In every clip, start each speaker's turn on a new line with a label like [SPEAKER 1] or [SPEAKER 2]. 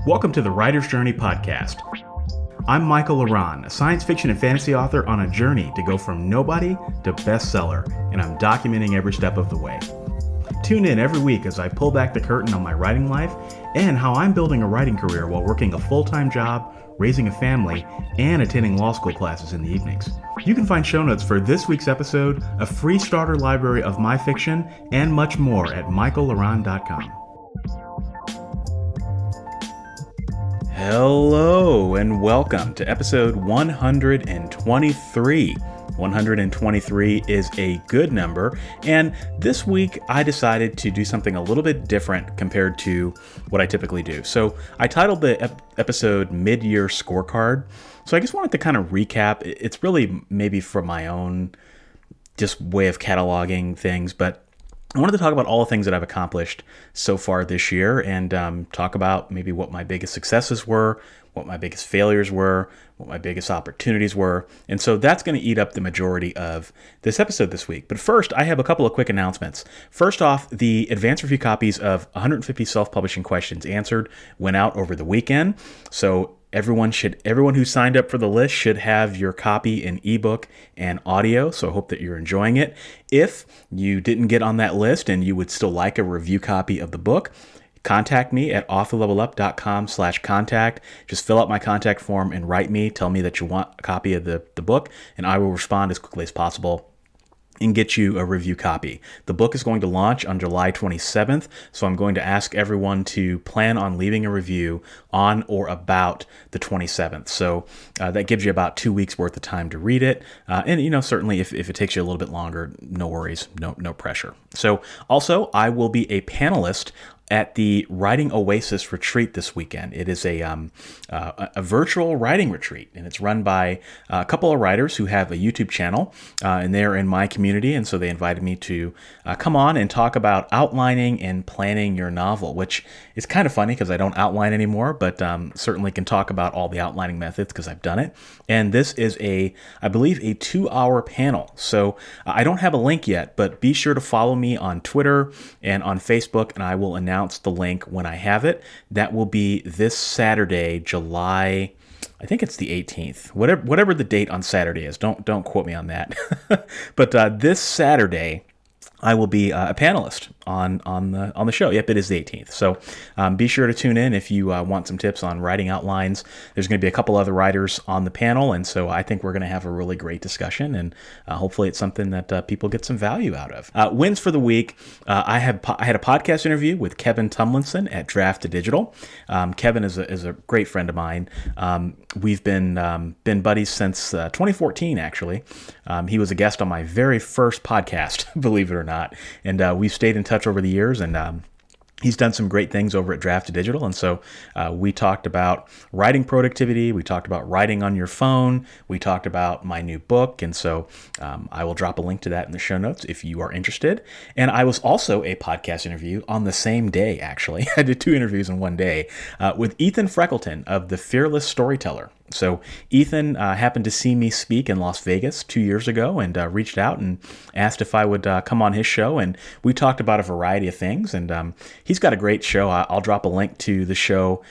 [SPEAKER 1] Welcome to the Writer's Journey podcast. I'm Michael Laran, a science fiction and fantasy author on a journey to go from nobody to bestseller, and I'm documenting every step of the way. Tune in every week as I pull back the curtain on my writing life and how I'm building a writing career while working a full-time job, raising a family, and attending law school classes in the evenings. You can find show notes for this week's episode, a free starter library of my fiction, and much more at michaellaran.com. Hello and welcome to episode 123. 123 is a good number, and this week I decided to do something a little bit different compared to what I typically do. So I titled the episode Mid-Year Scorecard. So I just wanted to kind of recap. It's really maybe from my own just way of cataloging things, but I wanted to talk about all the things that I've accomplished so far this year and talk about maybe what my biggest successes were, what my biggest failures were, what my biggest opportunities were. And so that's going to eat up the majority of this episode this week. But first, I have a couple of quick announcements. First off, the advanced review copies of 150 self-publishing questions answered went out over the weekend. So everyone who signed up for the list should have your copy in ebook and audio. So I hope that you're enjoying it. If you didn't get on that list and you would still like a review copy of the book, contact me at authorlevelup.com/contact. Just fill out my contact form and write me. Tell me that you want a copy of the book, and I will respond as quickly as possible and get you a review copy. The book is going to launch on July 27th, so I'm going to ask everyone to plan on leaving a review on or about the 27th. So that gives you about 2 weeks worth of time to read it. And certainly if it takes you a little bit longer, no worries, no pressure. So also, I will be a panelist at the Writing Oasis retreat this weekend. It is a virtual writing retreat, and it's run by a couple of writers who have a YouTube channel, and they're in my community, and so they invited me to come on and talk about outlining and planning your novel, which is kind of funny because I don't outline anymore, but certainly can talk about all the outlining methods because I've done it. And this is I believe, a 2-hour panel. So I don't have a link yet, but be sure to follow me on Twitter and on Facebook, and I will announce the link when I have it. That will be this Saturday, July, I think it's the 18th. Whatever the date on Saturday is. Don't quote me on that. But this Saturday, I will be a panelist on the show. Yep, it is the 18th. So be sure to tune in if you want some tips on writing outlines. There's going to be a couple other writers on the panel, and so I think we're going to have a really great discussion, and hopefully it's something that people get some value out of. Wins for the week. I had a podcast interview with Kevin Tumlinson at Draft to Digital. Kevin is a great friend of mine. We've been buddies since 2014, actually. He was a guest on my very first podcast, believe it or not, and we've stayed in touch over the years, and he's done some great things over at Draft to Digital. And so we talked about writing productivity. We talked about writing on your phone. We talked about my new book. And so I will drop a link to that in the show notes if you are interested. And I was also a podcast interview on the same day, actually. I did 2 interviews in one day with Ethan Freckleton of The Fearless Storyteller. So Ethan happened to see me speak in Las Vegas 2 years ago and reached out and asked if I would come on his show. And we talked about a variety of things. And he's got a great show. I'll drop a link to the show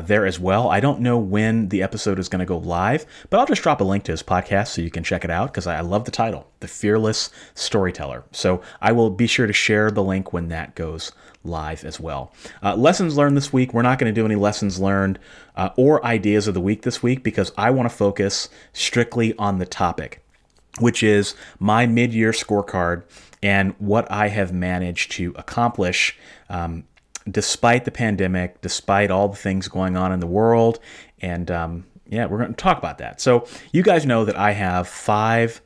[SPEAKER 1] there as well. I don't know when the episode is going to go live, but I'll just drop a link to his podcast so you can check it out because I love the title, The Fearless Storyteller. So I will be sure to share the link when that goes live as well. Lessons learned this week. We're not going to do any lessons learned or ideas of the week this week because I want to focus strictly on the topic, which is my mid-year scorecard and what I have managed to accomplish despite the pandemic, despite all the things going on in the world. And we're going to talk about that. So you guys know that I have 5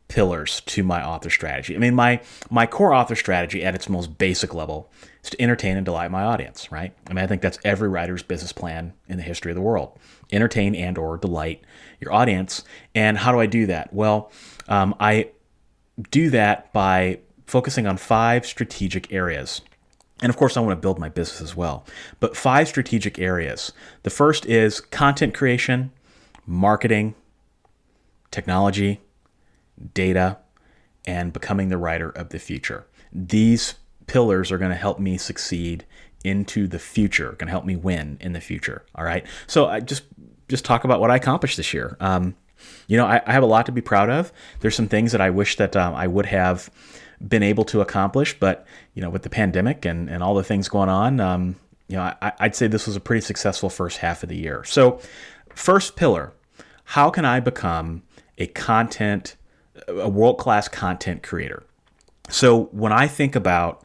[SPEAKER 1] pillars to my author strategy. I mean, my core author strategy at its most basic level is to entertain and delight my audience, right? I mean, I think that's every writer's business plan in the history of the world. Entertain and or delight your audience. And how do I do that? Well, I do that by focusing on 5 strategic areas. And of course, I want to build my business as well. But 5 strategic areas. The first is content creation, marketing, technology, data, and becoming the writer of the future. These pillars are going to help me succeed into the future, going to help me win in the future. All right. So I just talk about what I accomplished this year. I have a lot to be proud of. There's some things that I wish that I would have been able to accomplish, but with the pandemic and all the things going on, I'd say this was a pretty successful first half of the year. So, first pillar, how can I become a world-class content creator? So when I think about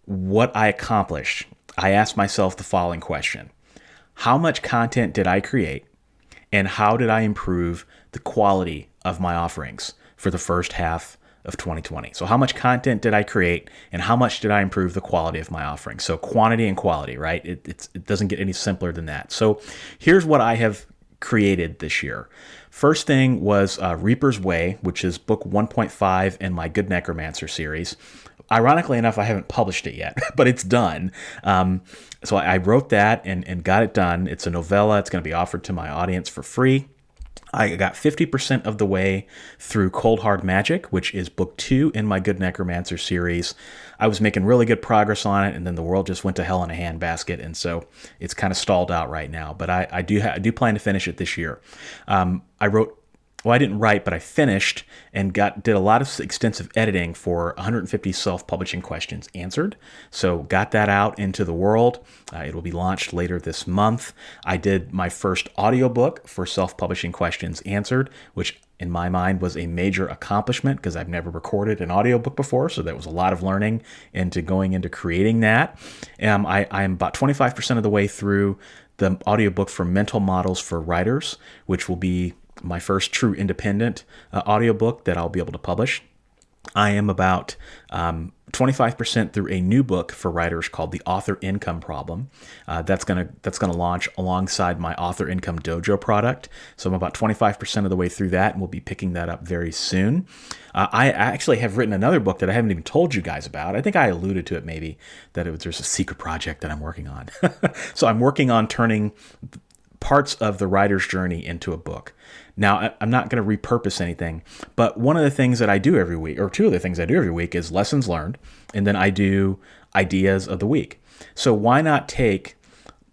[SPEAKER 1] what I accomplished, I ask myself the following question: how much content did I create, and how did I improve the quality of my offerings for the first half of 2020? So how much content did I create, and how much did I improve the quality of my offerings? So quantity and quality, right? It doesn't get any simpler than that. So here's what I have created this year. First thing was Reaper's Way, which is book 1.5 in my Good Necromancer series. Ironically enough, I haven't published it yet, but it's done. So I wrote that and got it done. It's a novella. It's going to be offered to my audience for free. I got 50% of the way through Cold Hard Magic, which is book 2 in my Good Necromancer series. I was making really good progress on it, and then the world just went to hell in a handbasket, and so it's kind of stalled out right now. But I do plan to finish it this year. I didn't write, but I finished and did a lot of extensive editing for 150 self-publishing questions answered. So got that out into the world. It will be launched later this month. I did my first audiobook for self-publishing questions answered, which in my mind was a major accomplishment because I've never recorded an audiobook before. So that was a lot of learning into going into creating that. I'm about 25% of the way through the audiobook for Mental Models for Writers, which will be my first true independent audiobook that I'll be able to publish. I am about 25% through a new book for writers called The Author Income Problem. That's gonna launch alongside my Author Income Dojo product. So I'm about 25% of the way through that, and we'll be picking that up very soon. I actually have written another book that I haven't even told you guys about. I think I alluded to it maybe, that there's a secret project that I'm working on. So I'm working on turning parts of the writer's journey into a book. Now, I'm not going to repurpose anything, but one of the things that I do every week, or two of the things I do every week, is lessons learned, and then I do ideas of the week. So why not take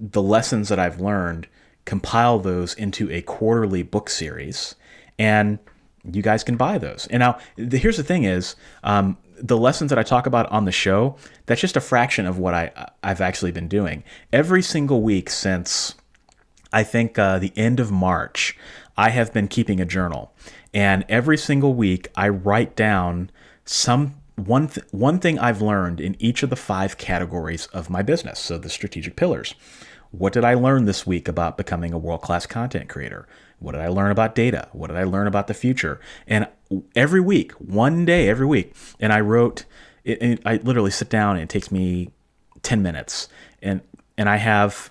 [SPEAKER 1] the lessons that I've learned, compile those into a quarterly book series, and you guys can buy those. And now, here's the thing is, the lessons that I talk about on the show, that's just a fraction of what I've actually been doing. Every single week since, I think, the end of March, I have been keeping a journal, and every single week I write down one thing I've learned in each of the 5 categories of my business. So the strategic pillars. What did I learn this week about becoming a world-class content creator? What did I learn about data? What did I learn about the future? And every week, one day every week, and I wrote. I literally sit down and it takes me 10 minutes, and I have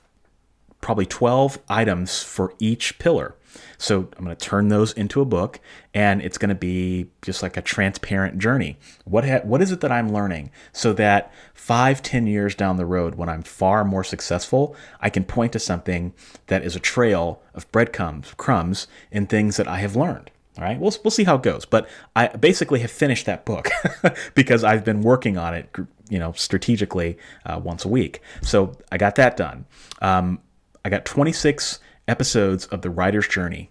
[SPEAKER 1] probably 12 items for each pillar. So I'm going to turn those into a book, and it's going to be just like a transparent journey. What is it that I'm learning, so that 5-10 years down the road, when I'm far more successful, I can point to something that is a trail of breadcrumbs and things that I have learned. All right, we'll see how it goes. But I basically have finished that book because I've been working on it, strategically once a week. So I got that done. I got 26 episodes of The Writer's Journey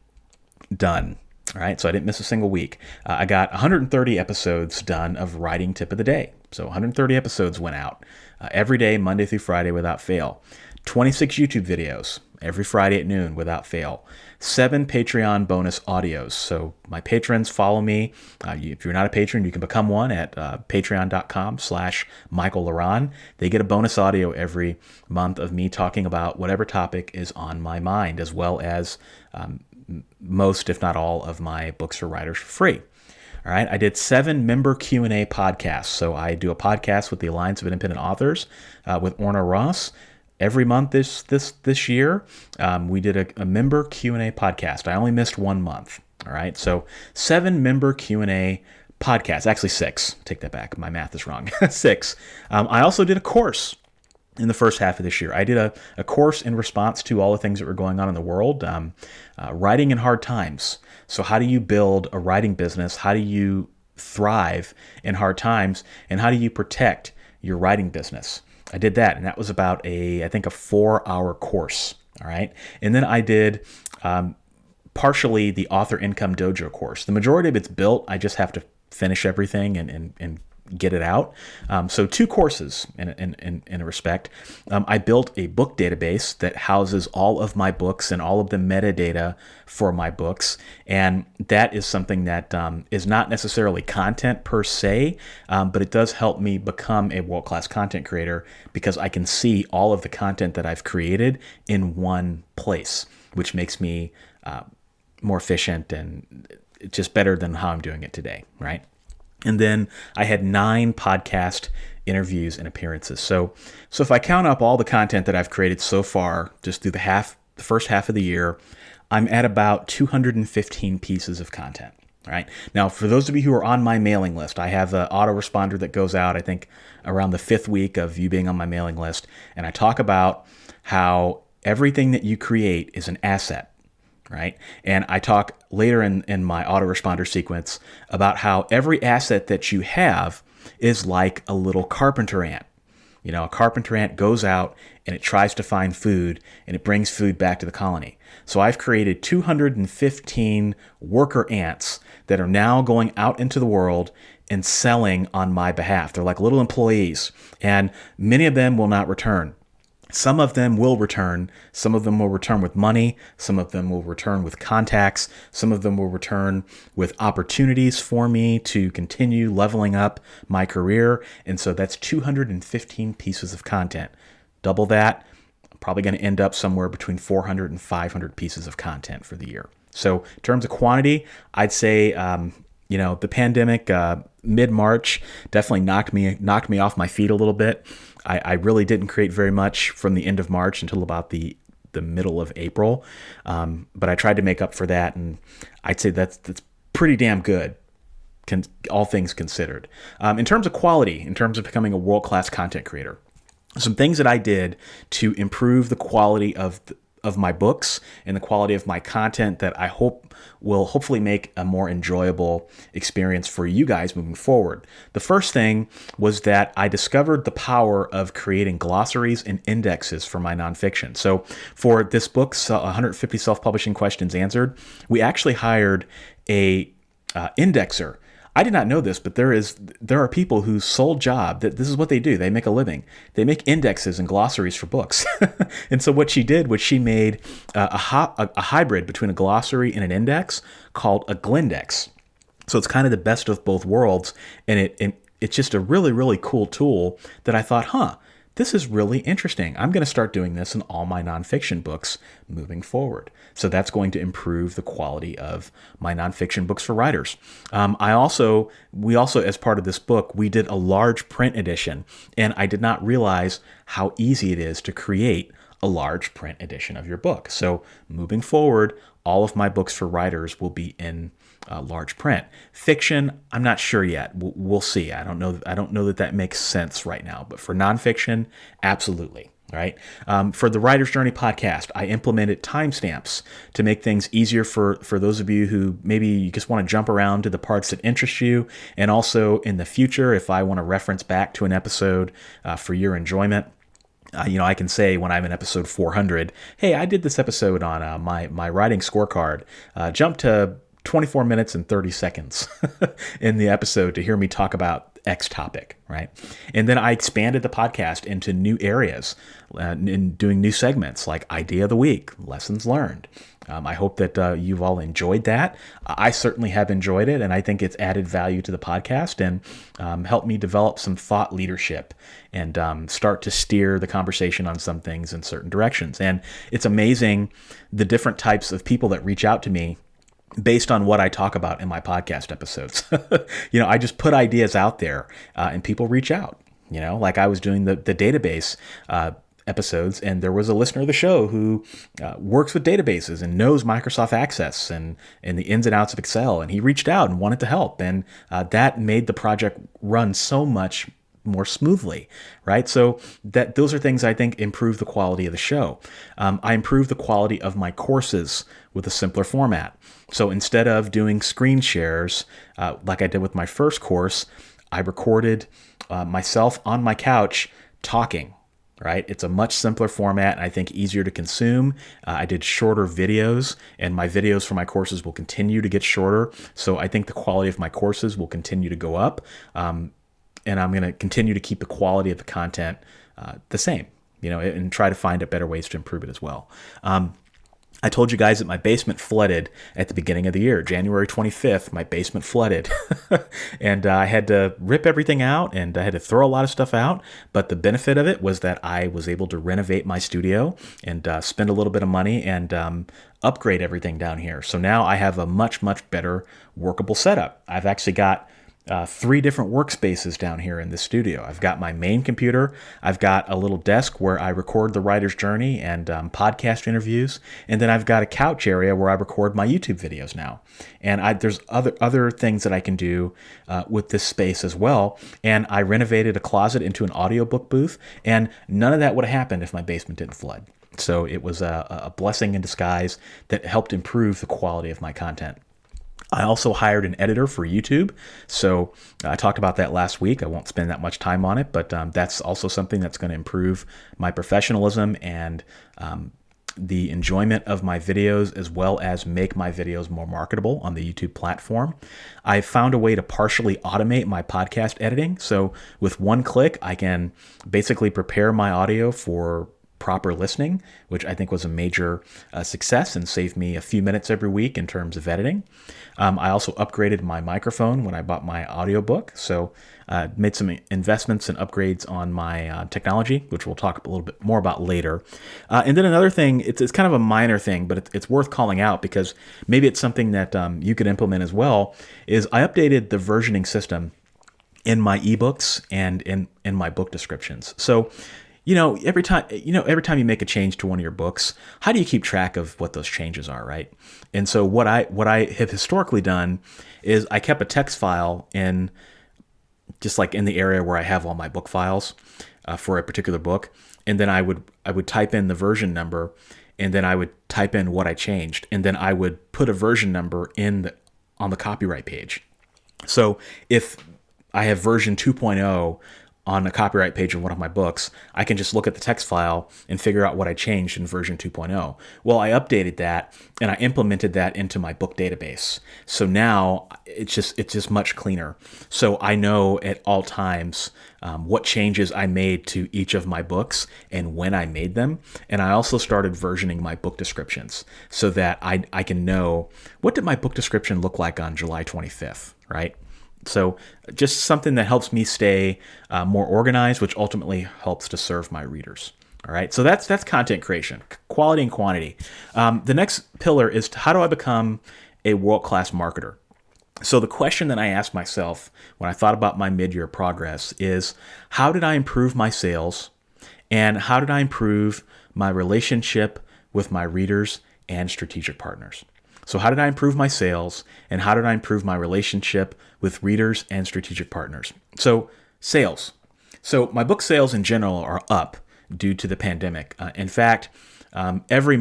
[SPEAKER 1] done. All right, so I didn't miss a single week. I got 130 episodes done of Writing Tip of the Day. So 130 episodes went out every day, Monday through Friday, without fail. 26 YouTube videos every Friday at noon without fail. 7 Patreon bonus audios. So my patrons follow me. If you're not a patron, you can become one at patreon.com/Michael Laron. They get a bonus audio every month of me talking about whatever topic is on my mind, as well as most, if not all, of my books for writers for free. All right, I did 7 member Q&A podcasts. So I do a podcast with the Alliance of Independent Authors with Orna Ross. Every month this year, we did a member Q&A podcast. I only missed 1 month. All right, so 7 member Q&A podcasts. Actually 6. Take that back. My math is wrong. 6. I also did a course in the first half of this year. I did a course in response to all the things that were going on in the world. Writing in hard times. So how do you build a writing business? How do you thrive in hard times? And how do you protect your writing business? I did that, and that was about I think a 4-hour course. All right. And then I did partially the Author Income Dojo course. The majority of it's built. I just have to finish everything and get it out. So 2 courses in a respect. I built a book database that houses all of my books and all of the metadata for my books. And that is something that is not necessarily content per se, but it does help me become a world-class content creator because I can see all of the content that I've created in one place, which makes me more efficient and just better than how I'm doing it today, right? And then I had 9 podcast interviews and appearances. So if I count up all the content that I've created so far, just through the first half of the year, I'm at about 215 pieces of content. Right now, for those of you who are on my mailing list, I have an autoresponder that goes out, I think, around the 5th week of you being on my mailing list. And I talk about how everything that you create is an asset. Right. And I talk later in my autoresponder sequence about how every asset that you have is like a little carpenter ant. You know, a carpenter ant goes out and it tries to find food and it brings food back to the colony. So I've created 215 worker ants that are now going out into the world and selling on my behalf. They're like little employees, and many of them will not return. Some of them will return. Some of them will return with money. Some of them will return with contacts. Some of them will return with opportunities for me to continue leveling up my career. And so that's 215 pieces of content. Double that, I'm probably going to end up somewhere between 400 and 500 pieces of content for the year. So in terms of quantity, I'd say, the pandemic, mid-March definitely knocked me off my feet a little bit. I really didn't create very much from the end of March until about the middle of April. But I tried to make up for that, and I'd say that's pretty damn good, all things considered. In terms of quality, in terms of becoming a world-class content creator, some things that I did to improve the quality of my books and the quality of my content that I hope will hopefully make a more enjoyable experience for you guys moving forward. The first thing was that I discovered the power of creating glossaries and indexes for my nonfiction. So for this book, 150 Self-Publishing Questions Answered, we actually hired a indexer. I did not know this, but there are people whose sole job, that this is what they do. They make a living. They make indexes and glossaries for books. And so what she did was she made a hybrid between a glossary and an index called a Glindex. So it's kind of the best of both worlds. And it's just a really, really cool tool that I thought, this is really interesting. I'm going to start doing this in all my nonfiction books moving forward. So that's going to improve the quality of my nonfiction books for writers. We also, as part of this book, we did a large print edition, and I did not realize how easy it is to create a large print edition of your book. So moving forward, all of my books for writers will be in large print. Fiction, I'm not sure yet. We'll see. I don't know that makes sense right now. But for nonfiction, absolutely. Right. For the Writer's Journey podcast, I implemented timestamps to make things easier for those of you who maybe you just want to jump around to the parts that interest you. And also in the future, if I want to reference back to an episode for your enjoyment, I can say when I'm in episode 400, hey, I did this episode on my writing scorecard. Jump to 24 minutes and 30 seconds in the episode to hear me talk about X topic, right? And then I expanded the podcast into new areas in doing new segments like Idea of the Week, Lessons Learned. I hope that you've all enjoyed that. I certainly have enjoyed it, and I think it's added value to the podcast and helped me develop some thought leadership and start to steer the conversation on some things in certain directions. And it's amazing the different types of people that reach out to me based on what I talk about in my podcast episodes. I just put ideas out there and people reach out. Like I was doing the database episodes, and there was a listener of the show who works with databases and knows Microsoft Access and the ins and outs of Excel, and he reached out and wanted to help, and that made the project run so much more smoothly, right? So those are things I think improve the quality of the show. I improve the quality of my courses with a simpler format. So instead of doing screen shares like I did with my first course, I recorded myself on my couch talking, right? It's a much simpler format and I think easier to consume. I did shorter videos, and my videos for my courses will continue to get shorter. So I think the quality of my courses will continue to go up. And I'm going to continue to keep the quality of the content the same, and try to find better ways to improve it as well. I told you guys that my basement flooded at the beginning of the year. January 25th, my basement flooded. And I had to rip everything out, and I had to throw a lot of stuff out. But the benefit of it was that I was able to renovate my studio and spend a little bit of money and upgrade everything down here. So now I have a much, much better workable setup. I've actually got 3 different workspaces down here in the studio. I've got my main computer. I've got a little desk where I record the writer's journey and podcast interviews. And then I've got a couch area where I record my YouTube videos now. And there's other things that I can do with this space as well. And I renovated a closet into an audiobook booth. And none of that would have happened if my basement didn't flood. So it was a blessing in disguise that helped improve the quality of my content. I also hired an editor for YouTube. So I talked about that last week. I won't spend that much time on it, but that's also something that's going to improve my professionalism and the enjoyment of my videos, as well as make my videos more marketable on the YouTube platform. I found a way to partially automate my podcast editing. So with one click, I can basically prepare my audio for proper listening, which I think was a major success and saved me a few minutes every week in terms of editing. I also upgraded my microphone when I bought my audiobook. So made some investments and upgrades on my technology, which we'll talk a little bit more about later. And then another thing, it's kind of a minor thing, but it's worth calling out because maybe it's something that you could implement as well, is I updated the versioning system in my ebooks and in my book descriptions. So every time you make a change to one of your books, how do you keep track of what those changes are, right? And so what I have historically done is I kept a text file in just like in the area where I have all my book files for a particular book, and then I would type in the version number, and then I would type in what I changed, and then I would put a version number on the copyright page. So if I have version 2.0 on the copyright page of one of my books, I can just look at the text file and figure out what I changed in version 2.0. Well, I updated that and I implemented that into my book database. So now it's just much cleaner. So I know at all times what changes I made to each of my books and when I made them. And I also started versioning my book descriptions so that I can know, what did my book description look like on July 25th, right? So just something that helps me stay more organized, which ultimately helps to serve my readers. All right, so that's content creation, quality and quantity. The next pillar is, how do I become a world-class marketer? So the question that I asked myself when I thought about my mid-year progress is, how did I improve my sales, and how did I improve my relationship with my readers and strategic partners? So how did I improve my sales, and how did I improve my relationship with readers and strategic partners? So sales. So my book sales in general are up due to the pandemic. In fact, every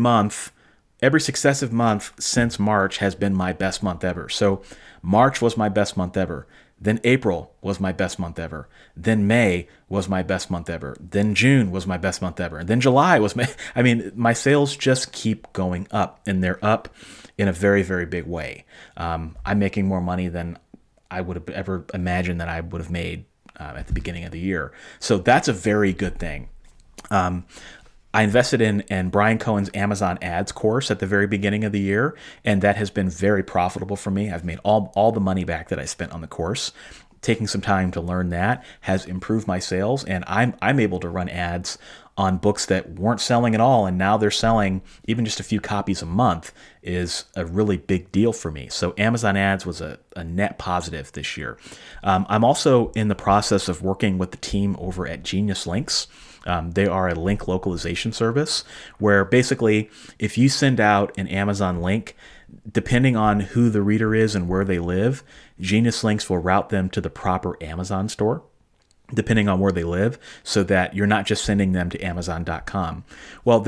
[SPEAKER 1] successive month since March has been my best month ever. So March was my best month ever. Then April was my best month ever. Then May was my best month ever. Then June was my best month ever. And then July was my sales just keep going up, and they're up in a very, very big way. I'm making more money than I would have ever imagined that I would have made at the beginning of the year. So that's a very good thing. I invested in Brian Cohen's Amazon ads course at the very beginning of the year, and that has been very profitable for me. I've made all the money back that I spent on the course. Taking some time to learn that has improved my sales, and I'm able to run ads on books that weren't selling at all, and now they're selling even just a few copies a month is a really big deal for me. So Amazon ads was a net positive this year. I'm also in the process of working with the team over at Genius Links. They are a link localization service where basically if you send out an Amazon link, depending on who the reader is and where they live, Genius Links will route them to the proper Amazon store, depending on where they live, so that you're not just sending them to Amazon.com. Well,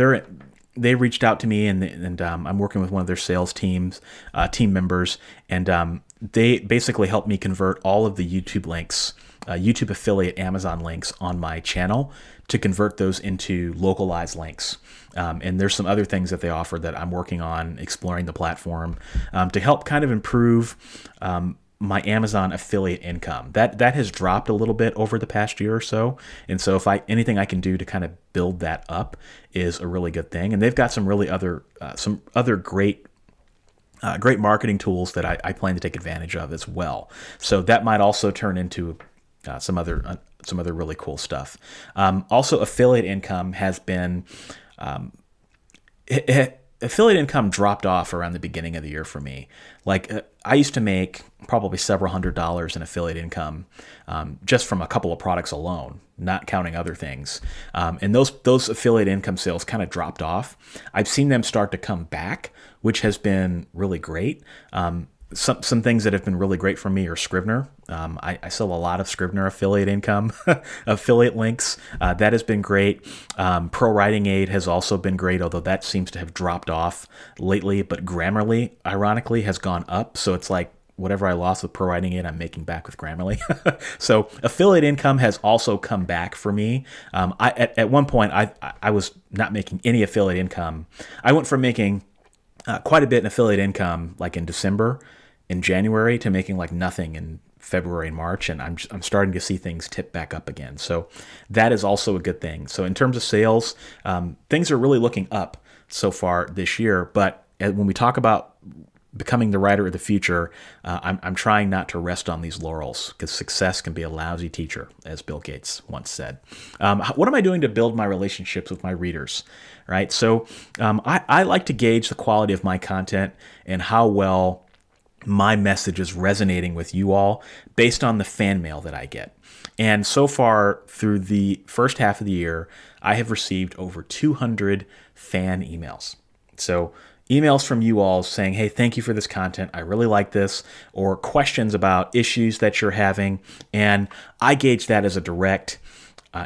[SPEAKER 1] they reached out to me, and I'm working with one of their sales team members, and they basically help me convert all of the YouTube links, YouTube affiliate Amazon links on my channel, to convert those into localized links. And there's some other things that they offer that I'm working on exploring the platform to help kind of improve my Amazon affiliate income. That has dropped a little bit over the past year or so. And so if anything I can do to kind of build that up is a really good thing. And they've got some other great marketing tools that I plan to take advantage of as well. So that might also turn into some other really cool stuff. Also, affiliate income has been affiliate income dropped off around the beginning of the year for me. Like I used to make probably several $100s in affiliate income just from a couple of products alone, not counting other things. And those affiliate income sales kind of dropped off. I've seen them start to come back, which has been really great. Some things that have been really great for me are Scrivener. I sell a lot of Scrivener affiliate income, affiliate links. That has been great. Pro Writing Aid has also been great, although that seems to have dropped off lately. But Grammarly, ironically, has gone up. So it's like whatever I lost with Pro Writing Aid, I'm making back with Grammarly. So affiliate income has also come back for me. At one point, I was not making any affiliate income. I went from making quite a bit in affiliate income like in December, in January, to making like nothing in February and March, and I'm starting to see things tip back up again. So that is also a good thing. So in terms of sales, things are really looking up so far this year. But when we talk about becoming the writer of the future, I'm trying not to rest on these laurels, because success can be a lousy teacher, as Bill Gates once said. What am I doing to build my relationships with my readers? Right. So I like to gauge the quality of my content and how well my message is resonating with you all based on the fan mail that I get. And so far through the first half of the year, I have received over 200 fan emails. So emails from you all saying, hey, thank you for this content. I really like this, or questions about issues that you're having. And I gauge that as a direct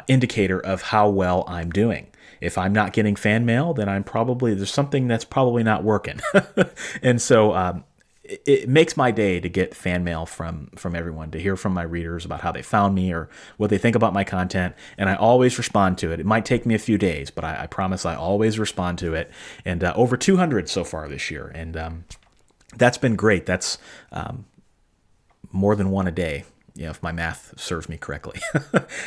[SPEAKER 1] indicator of how well I'm doing. If I'm not getting fan mail, then there's something that's probably not working. And so it makes my day to get fan mail from everyone, to hear from my readers about how they found me or what they think about my content. And I always respond to it. It might take me a few days, but I promise I always respond to it. And over 200 so far this year. And that's been great. That's more than one a day, if my math serves me correctly.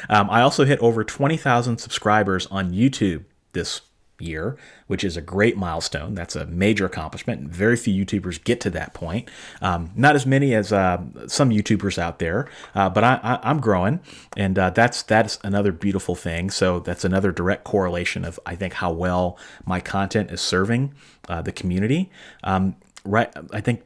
[SPEAKER 1] I also hit over 20,000 subscribers on YouTube this year, which is a great milestone. That's a major accomplishment. Very few YouTubers get to that point. Not as many as some YouTubers out there, but I'm growing, and that's another beautiful thing. So that's another direct correlation of, I think, how well my content is serving the community. Right, I think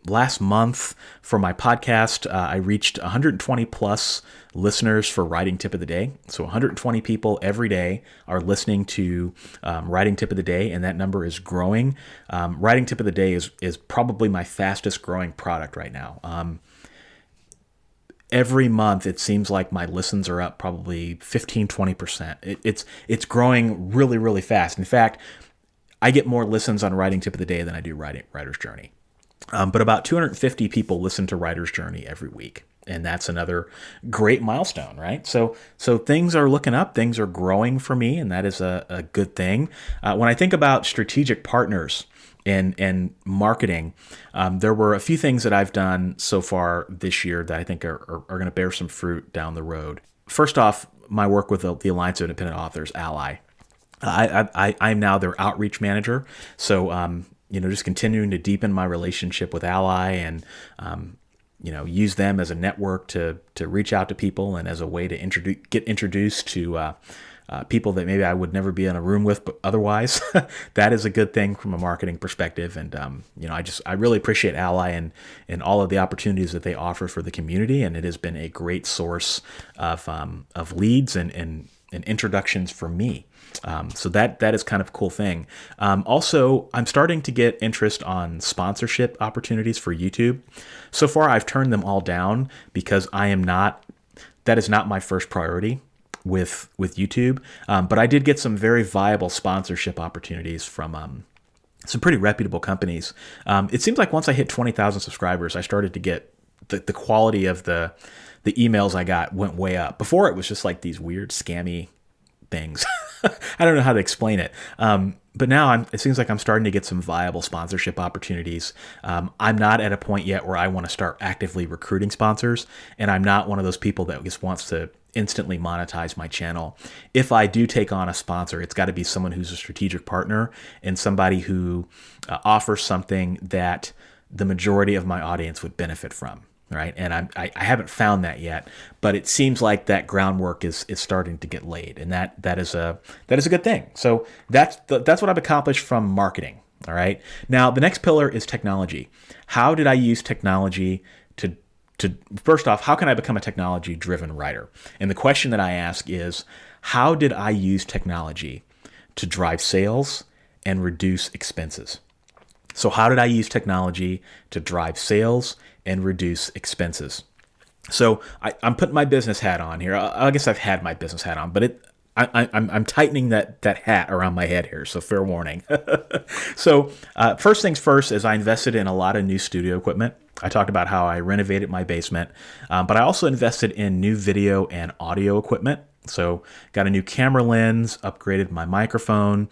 [SPEAKER 1] last month for my podcast, I reached 120 plus listeners for Writing Tip of the Day. So 120 people every day are listening to Writing Tip of the Day, and that number is growing. Writing Tip of the Day is probably my fastest growing product right now. Every month, it seems like my listens are up probably 15-20%. It's growing really, really fast. In fact, I get more listens on Writing Tip of the Day than I do Writer's Journey. But about 250 people listen to Writer's Journey every week. And that's another great milestone, right? So things are looking up, things are growing for me, and that is a good thing. When I think about strategic partners and marketing, there were a few things that I've done so far this year that I think are going to bear some fruit down the road. First off, my work with the Alliance of Independent Authors, Ally. I'm now their outreach manager. So, just continuing to deepen my relationship with Ally and, use them as a network to reach out to people and as a way to get introduced to people that maybe I would never be in a room with, but otherwise, that is a good thing from a marketing perspective. And, I really appreciate Ally and all of the opportunities that they offer for the community. And it has been a great source of leads and introductions for me. So that is kind of a cool thing. Also, I'm starting to get interest on sponsorship opportunities for YouTube. So far, I've turned them all down because that is not my first priority with YouTube. But I did get some very viable sponsorship opportunities from some pretty reputable companies. It seems like once I hit 20,000 subscribers, I started to get the quality of the emails I got went way up. Before, it was just like these weird scammy things. I don't know how to explain it. But now it seems like I'm starting to get some viable sponsorship opportunities. I'm not at a point yet where I want to start actively recruiting sponsors, and I'm not one of those people that just wants to instantly monetize my channel. If I do take on a sponsor, it's got to be someone who's a strategic partner and somebody who offers something that the majority of my audience would benefit from. Right. And I haven't found that yet, but it seems like that groundwork is starting to get laid, and that is a good thing. So that's what I've accomplished from marketing. All right. Now, the next pillar is technology. How did I use technology to first off, how can I become a technology driven writer? And the question that I ask is, how did I use technology to drive sales and reduce expenses? So how did I use technology to drive sales and reduce expenses? So I'm putting my business hat on here. I guess I've had my business hat on, but I'm tightening that hat around my head here, so fair warning. So first things first is I invested in a lot of new studio equipment. I talked about how I renovated my basement, but I also invested in new video and audio equipment. So got a new camera lens, upgraded my microphone,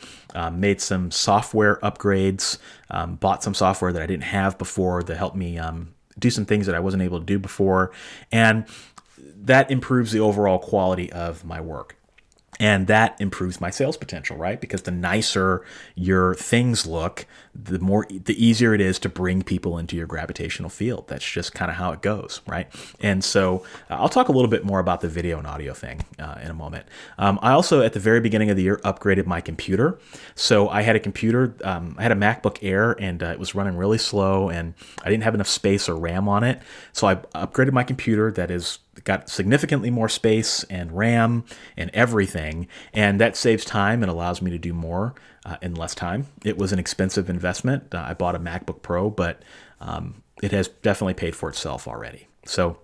[SPEAKER 1] made some software upgrades, bought some software that I didn't have before that helped me do some things that I wasn't able to do before. And that improves the overall quality of my work. And that improves my sales potential, right? Because the nicer your things look, the easier it is to bring people into your gravitational field. That's just kind of how it goes, right? And so I'll talk a little bit more about the video and audio thing in a moment. I also, at the very beginning of the year, upgraded my computer. So I had a computer, I had a MacBook Air, and it was running really slow, and I didn't have enough space or RAM on it. So I upgraded my computer that is got significantly more space and RAM and everything, and that saves time and allows me to do more in less time. It was an expensive investment. I bought a MacBook Pro, but it has definitely paid for itself already. So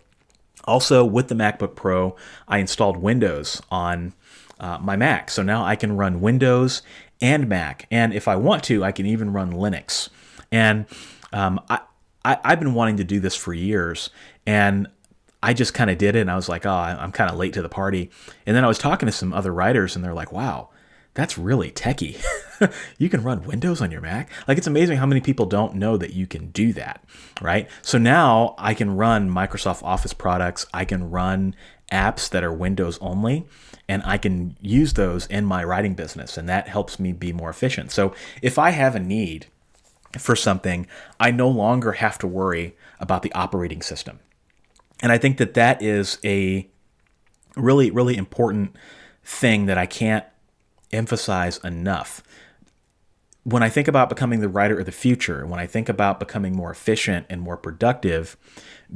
[SPEAKER 1] also with the MacBook Pro, I installed Windows on my Mac. So now I can run Windows and Mac, and if I want to, I can even run Linux. And I've been wanting to do this for years, and I just kind of did it, and I was like, oh, I'm kind of late to the party. And then I was talking to some other writers, and they're like, wow, that's really techie. You can run Windows on your Mac? Like, it's amazing how many people don't know that you can do that, right? So now I can run Microsoft Office products. I can run apps that are Windows only, and I can use those in my writing business, and that helps me be more efficient. So if I have a need for something, I no longer have to worry about the operating system. And I think that that is a really, really important thing that I can't emphasize enough. When I think about becoming the writer of the future, when I think about becoming more efficient and more productive,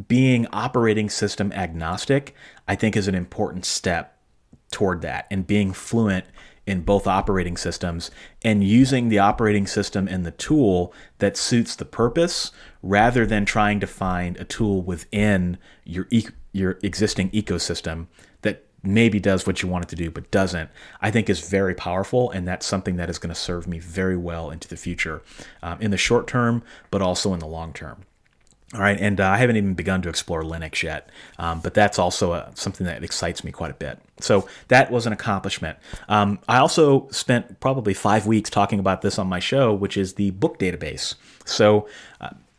[SPEAKER 1] being operating system agnostic, I think is an important step toward that, and being fluent in both operating systems and using the operating system and the tool that suits the purpose, rather than trying to find a tool within your existing ecosystem that maybe does what you want it to do but doesn't, I think is very powerful, and that's something that is going to serve me very well into the future, in the short term, but also in the long term. All right, and I haven't even begun to explore Linux yet, but that's also something that excites me quite a bit. So that was an accomplishment. I also spent probably 5 weeks talking about this on my show, which is the book database. So,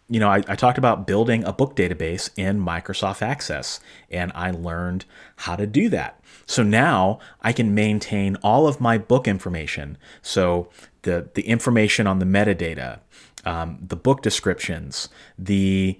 [SPEAKER 1] I talked about building a book database in Microsoft Access, and I learned how to do that. So now I can maintain all of my book information. So the information on the metadata, the book descriptions, the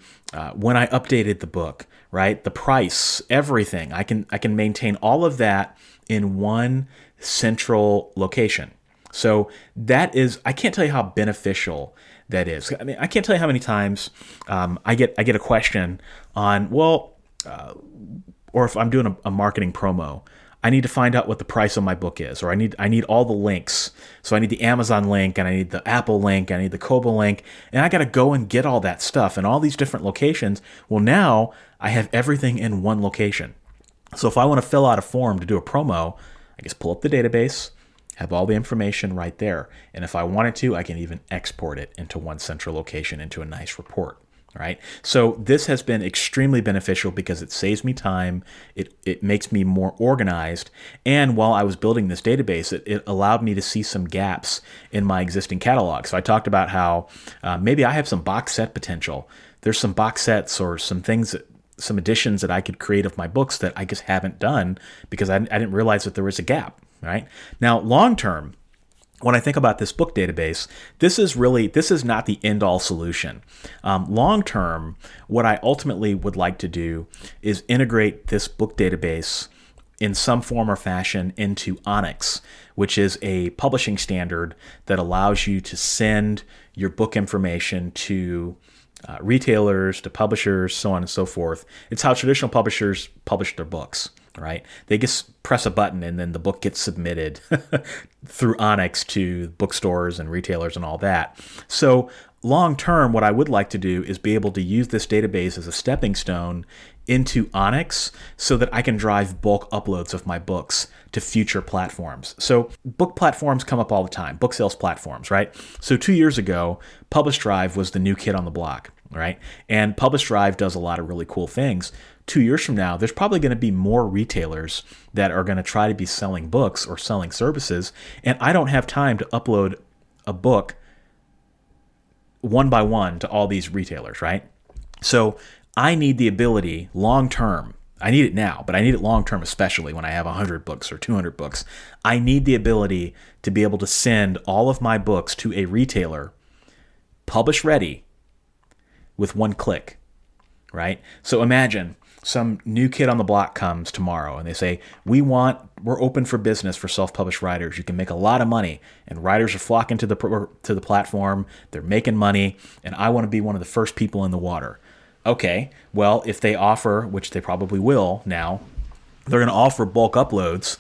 [SPEAKER 1] when I updated the book, right, the price, everything. I can maintain all of that in one central location. So that is, I can't tell you how beneficial that is. I mean, I can't tell you how many times I get a question on, or if I'm doing a marketing promo, I need to find out what the price of my book is, or I need all the links. So I need the Amazon link, and I need the Apple link, and I need the Kobo link, and I got to go and get all that stuff in all these different locations. Well, now I have everything in one location. So if I want to fill out a form to do a promo, I just pull up the database, have all the information right there. And if I wanted to, I can even export it into one central location into a nice report. Right? So this has been extremely beneficial because it saves me time. It makes me more organized. And while I was building this database, it allowed me to see some gaps in my existing catalog. So I talked about how maybe I have some box set potential. There's some box sets or some things, some additions that I could create of my books that I just haven't done because I didn't realize that there was a gap. Right? Now, long term, when I think about this book database, this is not the end-all solution. Long term, what I ultimately would like to do is integrate this book database in some form or fashion into Onyx, which is a publishing standard that allows you to send your book information to retailers, to publishers, so on and so forth. It's how traditional publishers publish their books, right? They just press a button and then the book gets submitted through Onyx to bookstores and retailers and all that. So long term, what I would like to do is be able to use this database as a stepping stone into Onyx so that I can drive bulk uploads of my books to future platforms. So book platforms come up all the time, book sales platforms, right? So 2 years ago, Publish Drive was the new kid on the block, right? And Publish Drive does a lot of really cool things. 2 years from now, there's probably going to be more retailers that are going to try to be selling books or selling services, and I don't have time to upload a book one by one to all these retailers, right? So I need the ability long term. I need it now, but I need it long term, especially when I have 100 books or 200 books. I need the ability to be able to send all of my books to a retailer, publish ready, with one click, right? So imagine some new kid on the block comes tomorrow and they say, we're open for business for self-published writers. You can make a lot of money, and writers are flocking to the platform. They're making money, and I want to be one of the first people in the water. Okay, well, if they offer, which they probably will now, they're going to offer bulk uploads.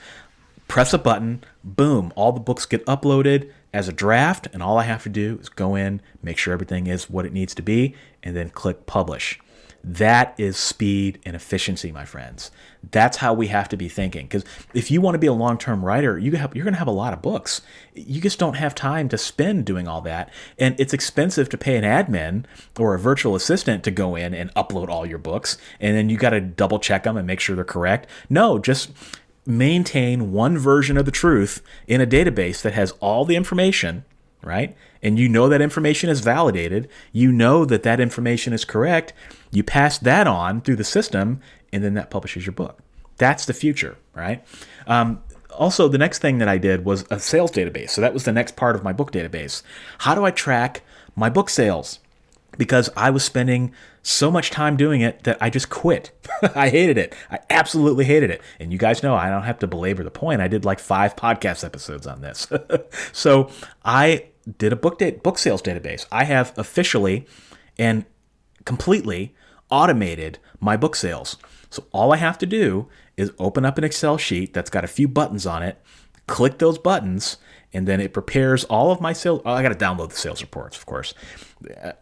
[SPEAKER 1] Press a button, boom, all the books get uploaded as a draft, and all I have to do is go in, make sure everything is what it needs to be, and then click publish. That is speed and efficiency, my friends. That's how we have to be thinking. Because if you want to be a long-term writer, you're going to have a lot of books. You just don't have time to spend doing all that. And it's expensive to pay an admin or a virtual assistant to go in and upload all your books. And then you got to double check them and make sure they're correct. No, just maintain one version of the truth in a database that has all the information, right? And you know that information is validated. You know that that information is correct. You pass that on through the system, and then that publishes your book. That's the future, right? Also, the next thing that I did was a sales database. So that was the next part of my book database. How do I track my book sales? Because I was spending so much time doing it that I just quit. I hated it. I absolutely hated it. And you guys know I don't have to belabor the point. I did like 5 podcast episodes on this. So I did a book sales database. I have officially and completely automated my book sales. So all I have to do is open up an Excel sheet that's got a few buttons on it, click those buttons, and then it prepares all of my sales. Oh, I got to download the sales reports, of course.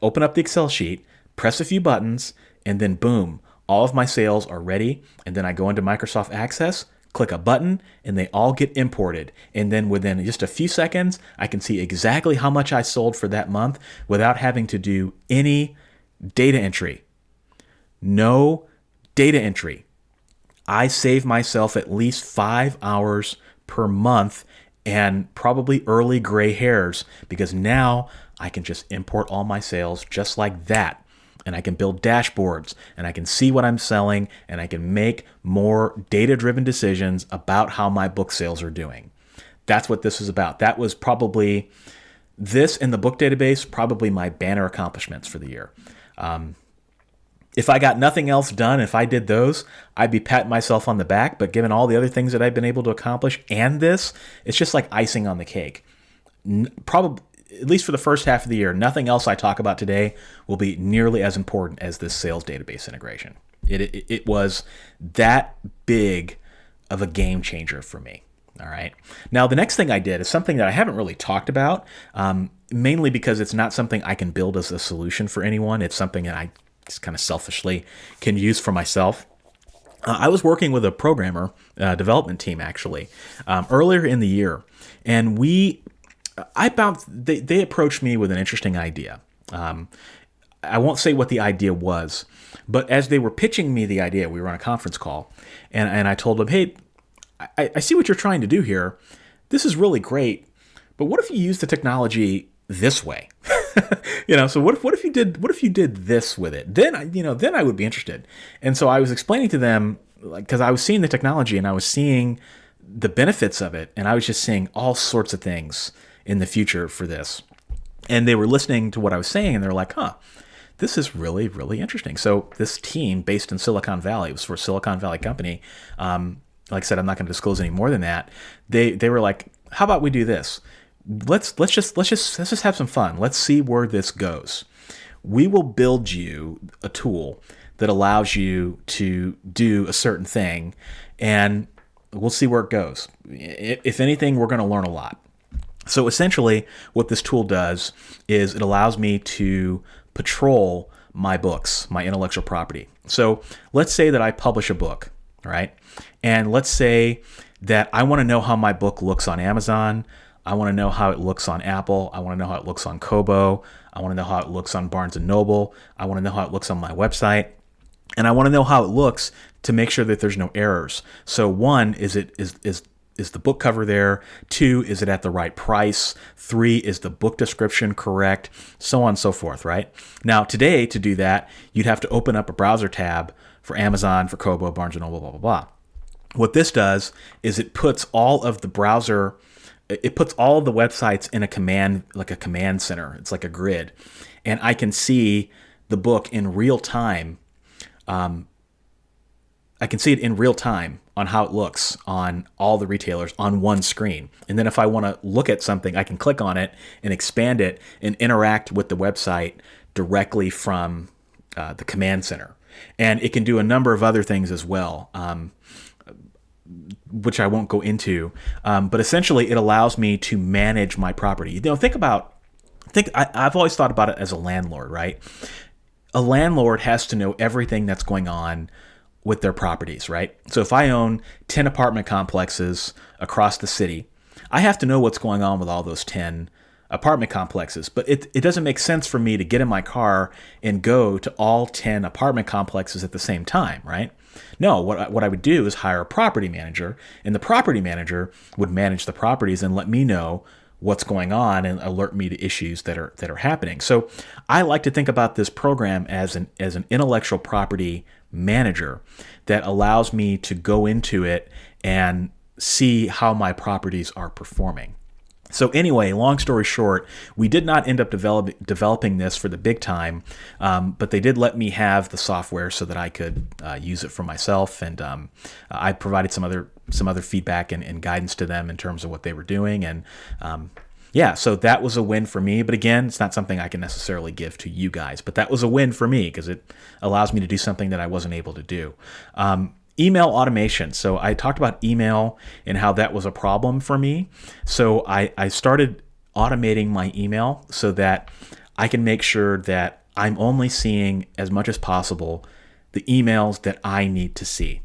[SPEAKER 1] Open up the Excel sheet, press a few buttons, and then boom, all of my sales are ready. And then I go into Microsoft Access, click a button, and they all get imported. And then within just a few seconds, I can see exactly how much I sold for that month without having to do any data entry. No data entry. I save myself at least 5 hours per month and probably early gray hairs, because now I can just import all my sales just like that. And I can build dashboards, and I can see what I'm selling, and I can make more data-driven decisions about how my book sales are doing. That's what this is about. That was probably, this and the book database, probably my banner accomplishments for the year. If I got nothing else done, if I did those, I'd be patting myself on the back. But given all the other things that I've been able to accomplish and this, it's just like icing on the cake. Probably, at least for the first half of the year, nothing else I talk about today will be nearly as important as this sales database integration. It was that big of a game changer for me. All right. Now, the next thing I did is something that I haven't really talked about, mainly because it's not something I can build as a solution for anyone. It's something that I just kind of selfishly can use for myself. I was working with a programmer development team actually earlier in the year, and they approached me with an interesting idea. I won't say what the idea was, but as they were pitching me the idea, we were on a conference call, and I told them, hey, I see what you're trying to do here. This is really great, but what if you use the technology this way? So what if you did this with it? Then I would be interested. And so I was explaining to them, like, because I was seeing the technology and I was seeing the benefits of it, and I was just seeing all sorts of things in the future for this. And they were listening to what I was saying, and they were like, huh, this is really, really interesting. So this team based in Silicon Valley, it was for a Silicon Valley company. Like I said, I'm not going to disclose any more than that. They were like, how about we do this? Let's just have some fun. Let's see where this goes. We will build you a tool that allows you to do a certain thing, and we'll see where it goes. If anything, we're going to learn a lot. So essentially, what this tool does is it allows me to patrol my books, my intellectual property. So let's say that I publish a book, right? And let's say that I want to know how my book looks on Amazon. I want to know how it looks on Apple. I want to know how it looks on Kobo. I want to know how it looks on Barnes & Noble. I want to know how it looks on my website. And I want to know how it looks to make sure that there's no errors. So one, is the book cover there? 2, is it at the right price? 3, is the book description correct? So on and so forth, right? Now, today, to do that, you'd have to open up a browser tab for Amazon, for Kobo, Barnes & Noble, blah, blah, blah. What this does is it puts all of the websites in a command center. It's like a grid. And I can see the book in real time. I can see it in real time on how it looks on all the retailers on one screen. And then if I want to look at something, I can click on it and expand it and interact with the website directly from the command center. And it can do a number of other things as well, which I won't go into. But essentially, it allows me to manage my property. I've always thought about it as a landlord, right? A landlord has to know everything that's going on with their properties, right? So if I own 10 apartment complexes across the city, I have to know what's going on with all those 10 apartment complexes. But it doesn't make sense for me to get in my car and go to all 10 apartment complexes at the same time, right? No, what I would do is hire a property manager, and the property manager would manage the properties and let me know what's going on and alert me to issues that are happening. So I like to think about this program as an intellectual property manager that allows me to go into it and see how my properties are performing. So anyway, long story short, we did not end up developing this for the big time, but they did let me have the software so that I could use it for myself, and I provided some other feedback and guidance to them in terms of what they were doing, and so that was a win for me. But again, it's not something I can necessarily give to you guys, but that was a win for me because it allows me to do something that I wasn't able to do. Email automation. So I talked about email and how that was a problem for me. So I started automating my email so that I can make sure that I'm only seeing as much as possible the emails that I need to see.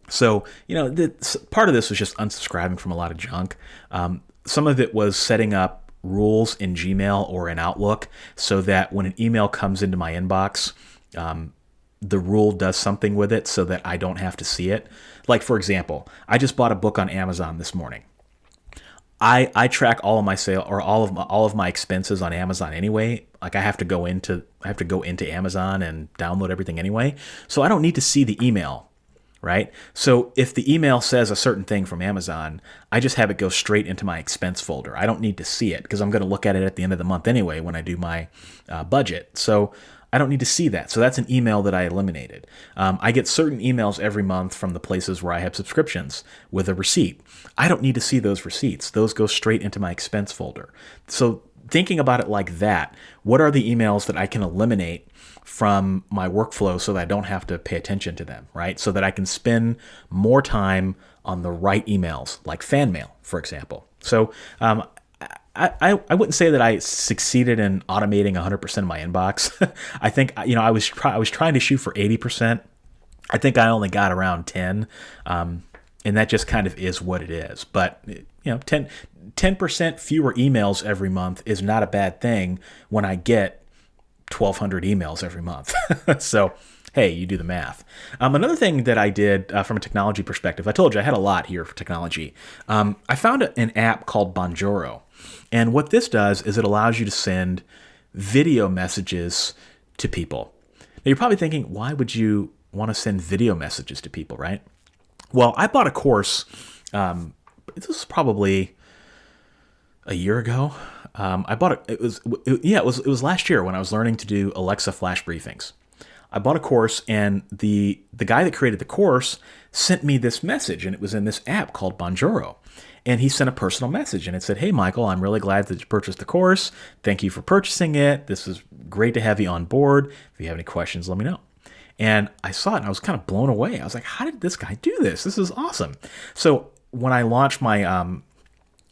[SPEAKER 1] So, part of this was just unsubscribing from a lot of junk. Some of it was setting up rules in Gmail or in Outlook so that when an email comes into my inbox, the rule does something with it so that I don't have to see it. Like, for example, I just bought a book on Amazon this morning. I track all of my sale or all of my expenses on Amazon anyway. Like I have to go into Amazon and download everything anyway. So I don't need to see the email, right? So if the email says a certain thing from Amazon, I just have it go straight into my expense folder. I don't need to see it because I'm going to look at it at the end of the month anyway when I do my budget. So I don't need to see that. So that's an email that I eliminated. I get certain emails every month from the places where I have subscriptions with a receipt. I don't need to see those receipts. Those go straight into my expense folder. So thinking about it like that, what are the emails that I can eliminate from my workflow so that I don't have to pay attention to them, right? So that I can spend more time on the right emails, like fan mail, for example. So I wouldn't say that I succeeded in automating 100% of my inbox. I think I was trying to shoot for 80%. I think I only got around 10, and that just kind of is what it is. But 10% fewer emails every month is not a bad thing when I get 1,200 emails every month. So, hey, you do the math. Another thing that I did from a technology perspective, I told you I had a lot here for technology. I found an app called Bonjoro. And what this does is it allows you to send video messages to people. Now, you're probably thinking, why would you want to send video messages to people, right? Well, I bought a course. This was probably a year ago. I bought it. It was last year when I was learning to do Alexa flash briefings. I bought a course, and the guy that created the course sent me this message, and it was in this app called Bonjoro. And he sent a personal message, and it said, "Hey, Michael, I'm really glad that you purchased the course. Thank you for purchasing it. This is great to have you on board. If you have any questions, let me know." And I saw it, and I was kind of blown away. I was like, how did this guy do this? This is awesome. So when I launched my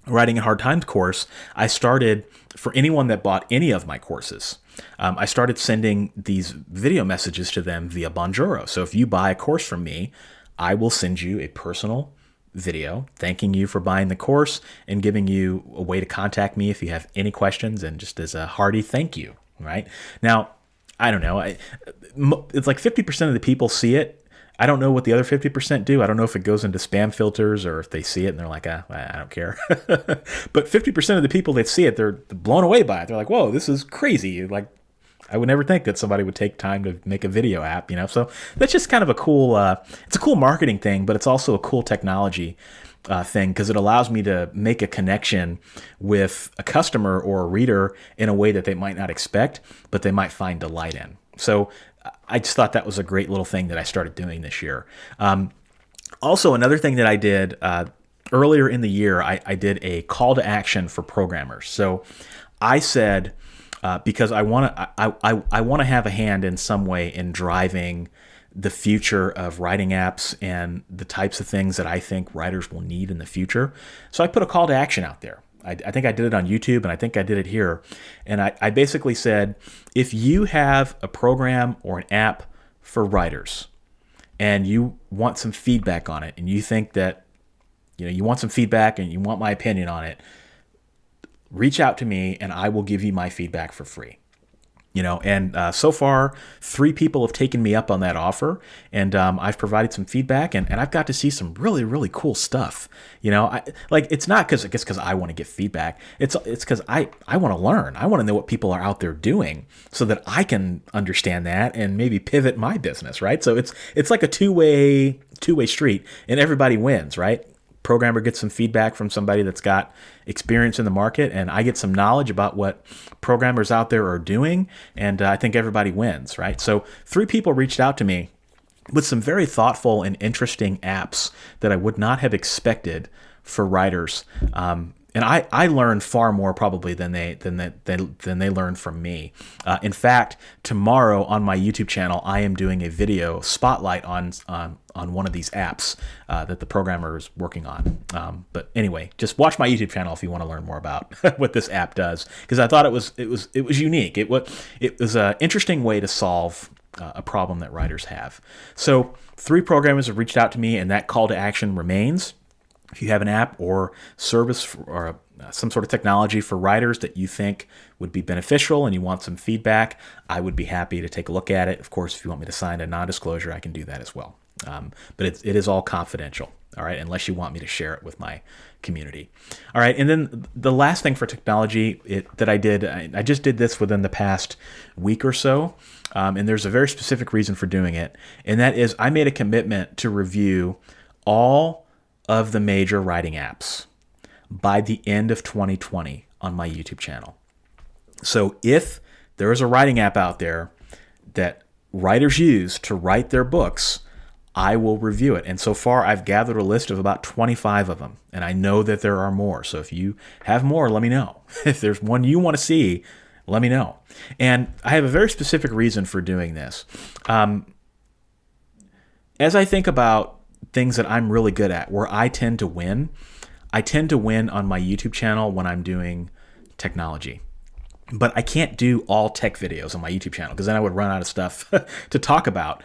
[SPEAKER 1] Writing in Hard Times course, I started, for anyone that bought any of my courses, I started sending these video messages to them via Bonjoro. So if you buy a course from me, I will send you a personal video thanking you for buying the course and giving you a way to contact me if you have any questions, and just as a hearty thank you, right? Now, I don't know. It's like 50% of the people see it. I don't know what the other 50% do. I don't know if it goes into spam filters or if they see it and they're like, I don't care. But 50% of the people that see it, they're blown away by it. They're like, whoa, this is crazy. Like, I would never think that somebody would take time to make a video app, So that's just kind of a cool, it's a cool marketing thing, but it's also a cool technology thing, because it allows me to make a connection with a customer or a reader in a way that they might not expect, but they might find delight in. So I just thought that was a great little thing that I started doing this year. Also, another thing that I did earlier in the year, I did a call to action for programmers. So I said, because I want to have a hand in some way in driving the future of writing apps and the types of things that I think writers will need in the future. So I put a call to action out there. I think I did it on YouTube, and I think I did it here. And I basically said, if you have a program or an app for writers and you want some feedback on it, and you think that, you want some feedback and you want my opinion on it, reach out to me and I will give you my feedback for free. And so far, 3 people have taken me up on that offer, and I've provided some feedback, and I've got to see some really, really cool stuff. It's not because I want to get feedback. It's because I want to learn. I want to know what people are out there doing so that I can understand that and maybe pivot my business, right? So it's like a two-way street, and everybody wins, right? Programmer gets some feedback from somebody that's got experience in the market, and I get some knowledge about what programmers out there are doing, and I think everybody wins, right? So 3 people reached out to me with some very thoughtful and interesting apps that I would not have expected for writers. And I learned far more probably than they learned from me. In fact, tomorrow on my YouTube channel, I am doing a video spotlight on one of these apps that the programmer is working on. But anyway, just watch my YouTube channel if you want to learn more about what this app does, because I thought it was unique. It was an interesting way to solve a problem that writers have. So 3 programmers have reached out to me, and that call to action remains. If you have an app or service or some sort of technology for writers that you think would be beneficial and you want some feedback, I would be happy to take a look at it. Of course, if you want me to sign a non-disclosure, I can do that as well. But it is all confidential, all right, unless you want me to share it with my community. All right, and then the last thing for technology that I did, I just did this within the past week or so, and there's a very specific reason for doing it, and that is I made a commitment to review all of the major writing apps by the end of 2020 on my YouTube channel. So if there is a writing app out there that writers use to write their books, I will review it. And so far, I've gathered a list of about 25 of them, and I know that there are more. So if you have more, let me know. If there's one you want to see, let me know. And I have a very specific reason for doing this. As I think about things that I'm really good at, where I tend to win on my YouTube channel when I'm doing technology. But I can't do all tech videos on my YouTube channel because then I would run out of stuff to talk about.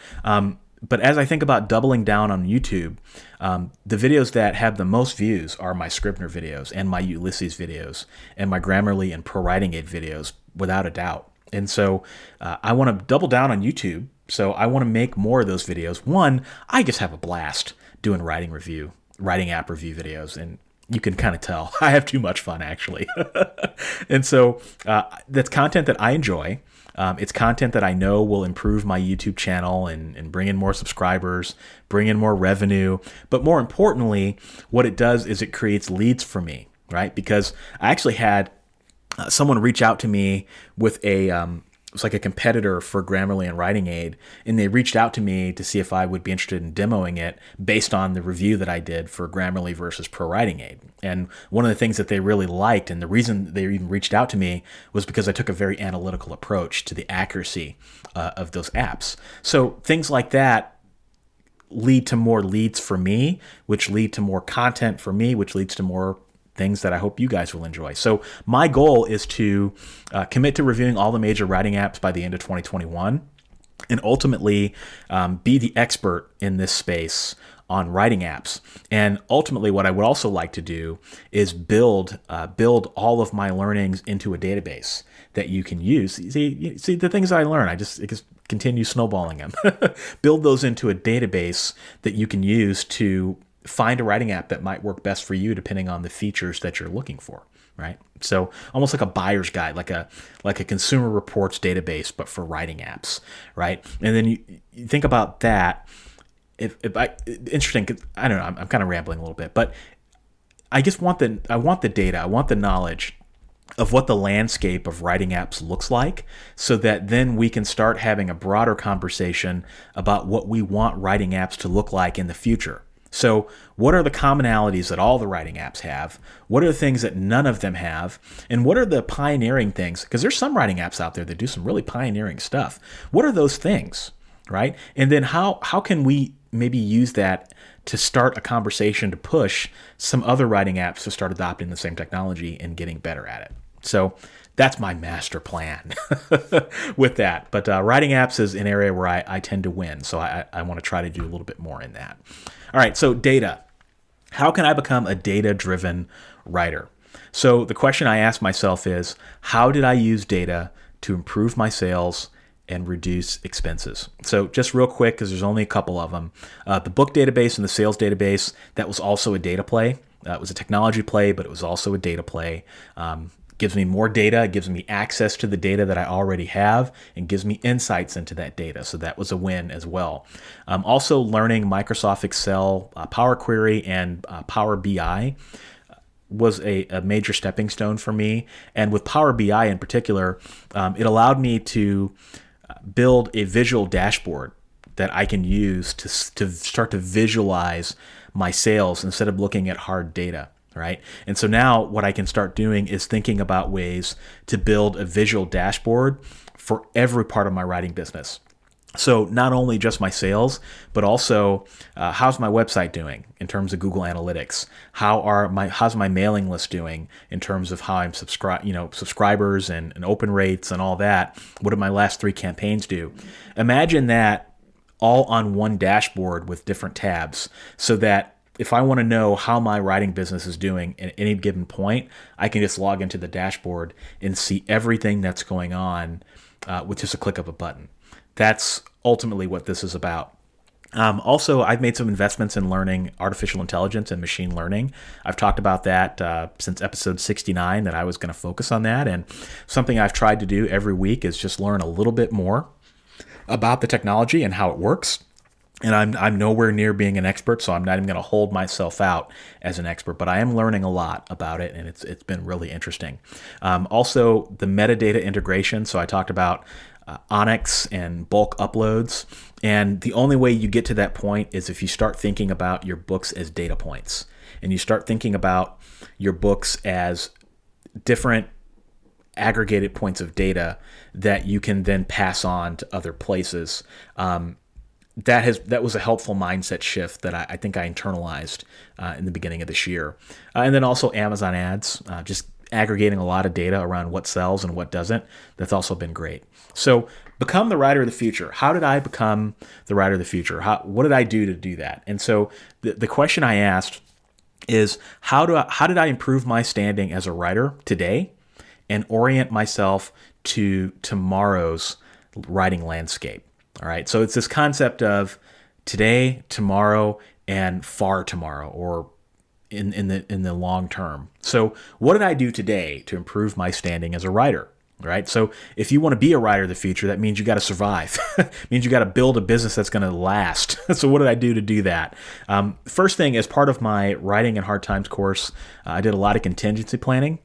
[SPEAKER 1] But as I think about doubling down on YouTube, the videos that have the most views are my Scrivener videos and my Ulysses videos and my Grammarly and Pro Writing Aid videos, without a doubt. And so I want to double down on YouTube. So I want to make more of those videos. One, I just have a blast doing writing app review videos, and you can kind of tell I have too much fun, actually. And so that's content that I enjoy. It's content that I know will improve my YouTube channel and bring in more subscribers, bring in more revenue. But more importantly, what it does is it creates leads for me, right? Because I actually had someone reach out to me with it's like a competitor for Grammarly and Writing Aid, and they reached out to me to see if I would be interested in demoing it based on the review that I did for Grammarly versus Pro Writing Aid. And one of the things that they really liked, and the reason they even reached out to me, was because I took a very analytical approach to the accuracy of those apps. So things like that lead to more leads for me, which lead to more content for me, which leads to more things that I hope you guys will enjoy. So my goal is to commit to reviewing all the major writing apps by the end of 2021, and ultimately be the expert in this space on writing apps. And ultimately, what I would also like to do is build all of my learnings into a database that you can use. See the things that I learn, I just continue snowballing them. Build those into a database that you can use to find a writing app that might work best for you depending on the features that you're looking for, right? So almost like a buyer's guide, like a consumer reports database, but for writing apps, right? And then you think about that. Interesting, I don't know, I'm kind of rambling a little bit, but I want the data, I want the knowledge of what the landscape of writing apps looks like, so that then we can start having a broader conversation about what we want writing apps to look like in the future. So what are the commonalities that all the writing apps have? What are the things that none of them have? And what are the pioneering things? Because there's some writing apps out there that do some really pioneering stuff. What are those things, right? And then how can we maybe use that to start a conversation to push some other writing apps to start adopting the same technology and getting better at it? So that's my master plan with that. But writing apps is an area where I tend to win. So I want to try to do a little bit more in that. All right, so data. How can I become a data-driven writer? So the question I ask myself is, how did I use data to improve my sales and reduce expenses? So just real quick, because there's only a couple of them. The book database and the sales database, that was also a data play. It was a technology play, but it was also a data play. Gives me more data, gives me access to the data that I already have, and gives me insights into that data. So that was a win as well. Also learning Microsoft Excel, Power Query, and Power BI was a major stepping stone for me. And with Power BI in particular, it allowed me to build a visual dashboard that I can use to start to visualize my sales instead of looking at hard data. Right. And so now what I can start doing is thinking about ways to build a visual dashboard for every part of my writing business. So not only just my sales, but also how's my website doing in terms of Google Analytics? How's my mailing list doing in terms of how I'm subscribers and open rates and all that? What did my last 3 campaigns do? Imagine that all on one dashboard with different tabs, so that if I want to know how my writing business is doing at any given point, I can just log into the dashboard and see everything that's going on with just a click of a button. That's ultimately what this is about. Also, I've made some investments in learning artificial intelligence and machine learning. I've talked about that since episode 69, that I was going to focus on that. And something I've tried to do every week is just learn a little bit more about the technology and how it works. And I'm nowhere near being an expert, so I'm not even going to hold myself out as an expert, but I am learning a lot about it, and it's been really interesting. Also, the metadata integration. So I talked about Onyx and bulk uploads, and the only way you get to that point is if you start thinking about your books as data points, and you start thinking about your books as different aggregated points of data that you can then pass on to other places. That was a helpful mindset shift that I think I internalized in the beginning of this year. And then also Amazon ads, just aggregating a lot of data around what sells and what doesn't. That's also been great. So become the writer of the future. How did I become the writer of the future? What did I do to do that? And so the question I asked is how did I improve my standing as a writer today and orient myself to tomorrow's writing landscape? All right. So it's this concept of today, tomorrow, and far tomorrow, or in the long term. So what did I do today to improve my standing as a writer? Right. So if you want to be a writer of the future, that means you got to survive. It means you got to build a business that's going to last. So what did I do to do that? First thing, as part of my Writing in Hard Times course, I did a lot of contingency planning.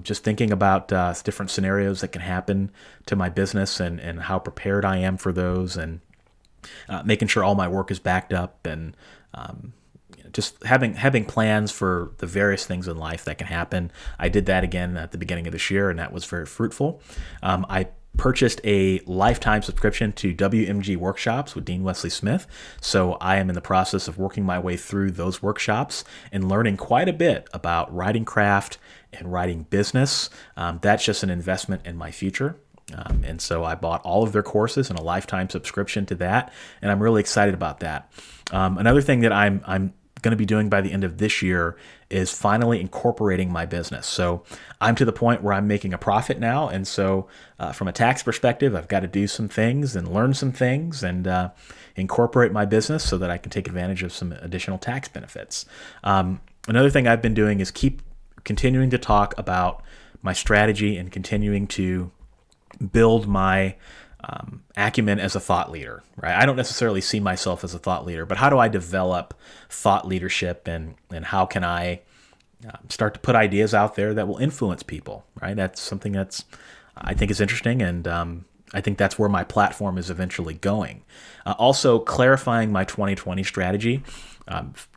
[SPEAKER 1] Just thinking about different scenarios that can happen to my business and how prepared I am for those, and making sure all my work is backed up, and just having plans for the various things in life that can happen. I did that again at the beginning of this year, and that was very fruitful. I purchased a lifetime subscription to WMG workshops with Dean Wesley Smith. So I am in the process of working my way through those workshops and learning quite a bit about writing craft and writing business. That's just an investment in my future. And so I bought all of their courses and a lifetime subscription to that, and I'm really excited about that. Another thing that I'm going to be doing by the end of this year is finally incorporating my business. So I'm to the point where I'm making a profit now, and so from a tax perspective, I've got to do some things and learn some things and incorporate my business so that I can take advantage of some additional tax benefits. Another thing I've been doing is keep continuing to talk about my strategy and continuing to build my acumen as a thought leader, right? I don't necessarily see myself as a thought leader, but how do I develop thought leadership, and how can I start to put ideas out there that will influence people, right? That's something that's I think is interesting, and I think that's where my platform is eventually going. Also, clarifying my 2020 strategy,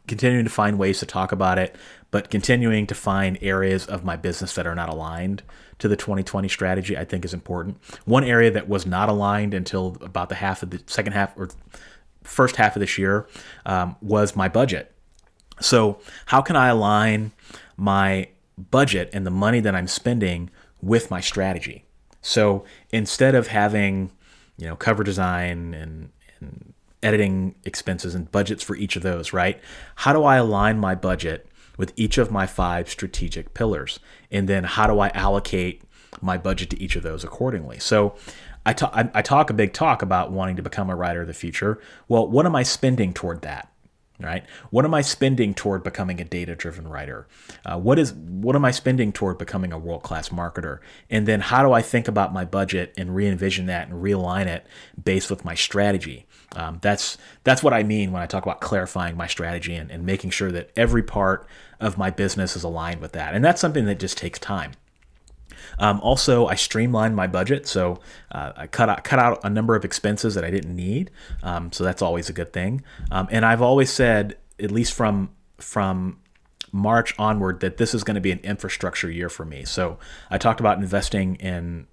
[SPEAKER 1] continuing to find ways to talk about it, but continuing to find areas of my business that are not aligned to the 2020 strategy, I think is important. One area that was not aligned until about the second half or first half of this year was my budget. So how can I align my budget and the money that I'm spending with my strategy? So instead of having, cover design and editing expenses and budgets for each of those, right? How do I align my budget with each of my 5 strategic pillars? And then how do I allocate my budget to each of those accordingly? So I talk a big talk about wanting to become a writer of the future. Well, what am I spending toward that? Right? What am I spending toward becoming a data-driven writer? What am I spending toward becoming a world-class marketer? And then how do I think about my budget and re-envision that and realign it based with my strategy? That's what I mean when I talk about clarifying my strategy and making sure that every part of my business is aligned with that. And that's something that just takes time. Also, I streamlined my budget, so I cut out a number of expenses that I didn't need. So that's always a good thing. And I've always said, at least from March onward, that this is going to be an infrastructure year for me. So I talked about investing in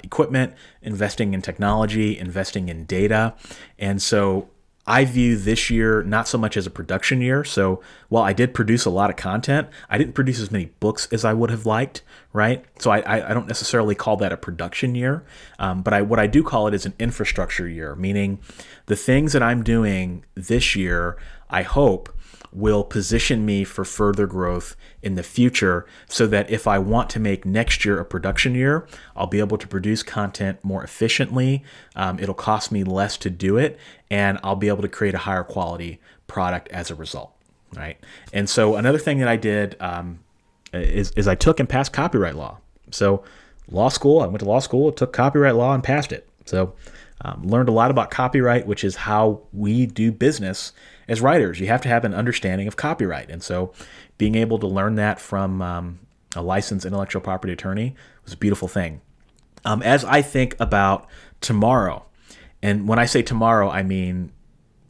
[SPEAKER 1] equipment, investing in technology, investing in data, and so I view this year not so much as a production year. So while I did produce a lot of content, I didn't produce as many books as I would have liked, right? So I don't necessarily call that a production year, but what I do call it is an infrastructure year, meaning the things that I'm doing this year, I hope, will position me for further growth in the future so that if I want to make next year a production year, I'll be able to produce content more efficiently. It'll cost me less to do it, and I'll be able to create a higher quality product as a result, right? And so another thing that I did is I took and passed copyright law. So I went to law school, took copyright law and passed it. So learned a lot about copyright, which is how we do business as writers. You have to have an understanding of copyright. And so being able to learn that from a licensed intellectual property attorney was a beautiful thing. As I think about tomorrow, and when I say tomorrow, I mean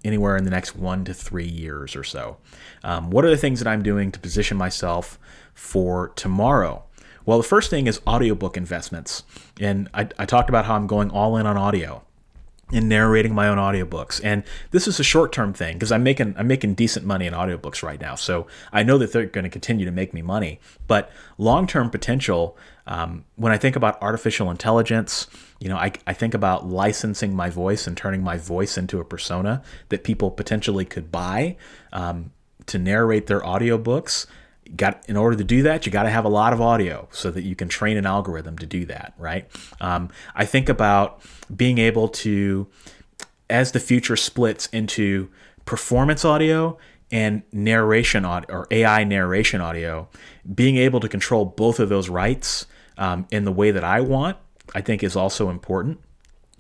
[SPEAKER 1] anywhere in the next 1 to 3 years or so. What are the things that I'm doing to position myself for tomorrow? Well, the first thing is audiobook investments. And I talked about how I'm going all in on audio. in narrating my own audiobooks. And this is a short-term thing because I'm making decent money in audiobooks right now. So I know that they're going to continue to make me money. But long-term potential, when I think about artificial intelligence, I think about licensing my voice and turning my voice into a persona that people potentially could buy to narrate their audiobooks. In order to do that, you got to have a lot of audio so that you can train an algorithm to do that, right? I think about being able to, as the future splits into performance audio and narration audio, or AI narration audio, being able to control both of those rights in the way that I want, I think is also important.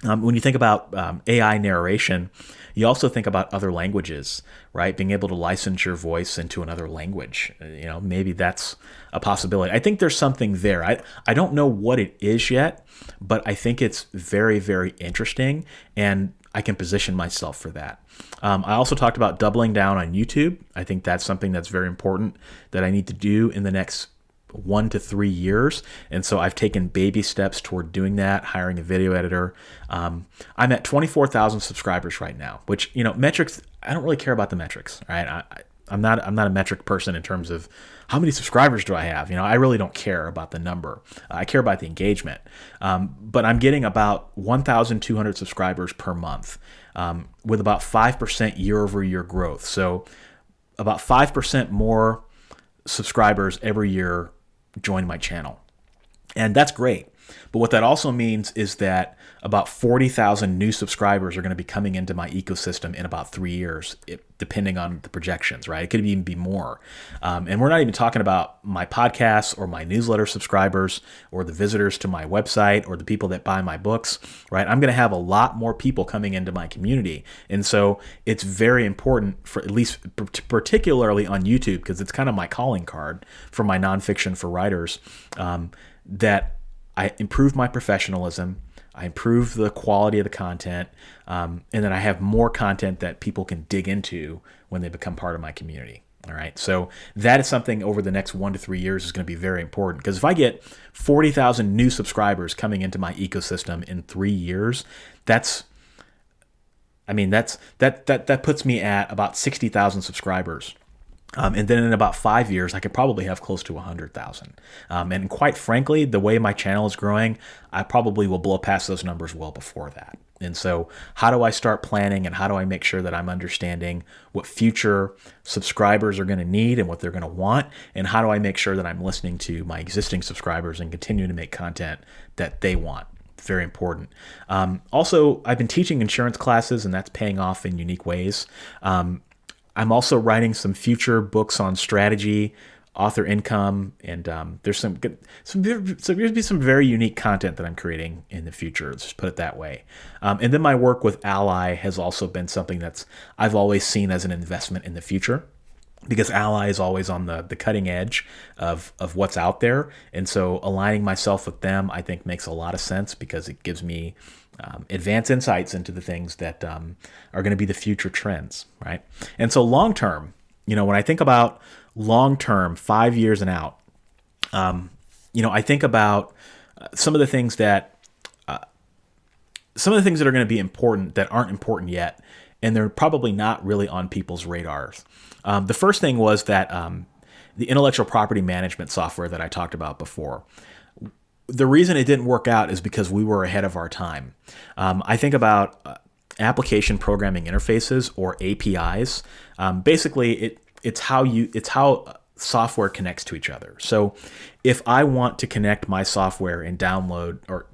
[SPEAKER 1] When you think about AI narration, you also think about other languages, right? Being able to license your voice into another language, maybe that's a possibility. I think there's something there. I don't know what it is yet, but I think it's very, very interesting, and I can position myself for that. I also talked about doubling down on YouTube. I think that's something that's very important that I need to do in the next 1 to 3 years. And so I've taken baby steps toward doing that, hiring a video editor. I'm at 24,000 subscribers right now, which, metrics, I don't really care about the metrics, right? I'm not a metric person in terms of how many subscribers do I have. I really don't care about the number. I care about the engagement. But I'm getting about 1,200 subscribers per month, with about 5% year-over-year growth. So about 5% more subscribers every year join my channel. And that's great. But what that also means is that about 40,000 new subscribers are going to be coming into my ecosystem in about 3 years, depending on the projections, right? It could even be more. And we're not even talking about my podcasts or my newsletter subscribers or the visitors to my website or the people that buy my books, right? I'm going to have a lot more people coming into my community. And so it's very important, for at least particularly on YouTube, because it's kind of my calling card for my nonfiction for writers, that I improve my professionalism, I improve the quality of the content, and then I have more content that people can dig into when they become part of my community. All right, so that is something over the next 1 to 3 years is going to be very important, because if I get 40,000 new subscribers coming into my ecosystem in 3 years, that puts me at about 60,000 subscribers. And then in about 5 years, I could probably have close to 100,000. And quite frankly, the way my channel is growing, I probably will blow past those numbers well before that. And so how do I start planning, and how do I make sure that I'm understanding what future subscribers are going to need and what they're going to want? And how do I make sure that I'm listening to my existing subscribers and continuing to make content that they want? Very important. Also, I've been teaching insurance classes, and that's paying off in unique ways. I'm also writing some future books on strategy, author income, and there's going to be some very unique content that I'm creating in the future. Let's just put it that way. And then my work with Ally has also been something I've always seen as an investment in the future, because Ally is always on the cutting edge of what's out there. And so aligning myself with them, I think, makes a lot of sense, because it gives me advanced insights into the things that are going to be the future trends, right? And so long term, when I think about long term, 5 years and out, I think about some of the things that are going to be important that aren't important yet, and they're probably not really on people's radars. The first thing was that the intellectual property management software that I talked about before. The reason it didn't work out is because we were ahead of our time. I think about application programming interfaces, or APIs. Basically, it's how software connects to each other. So if I want to connect my software and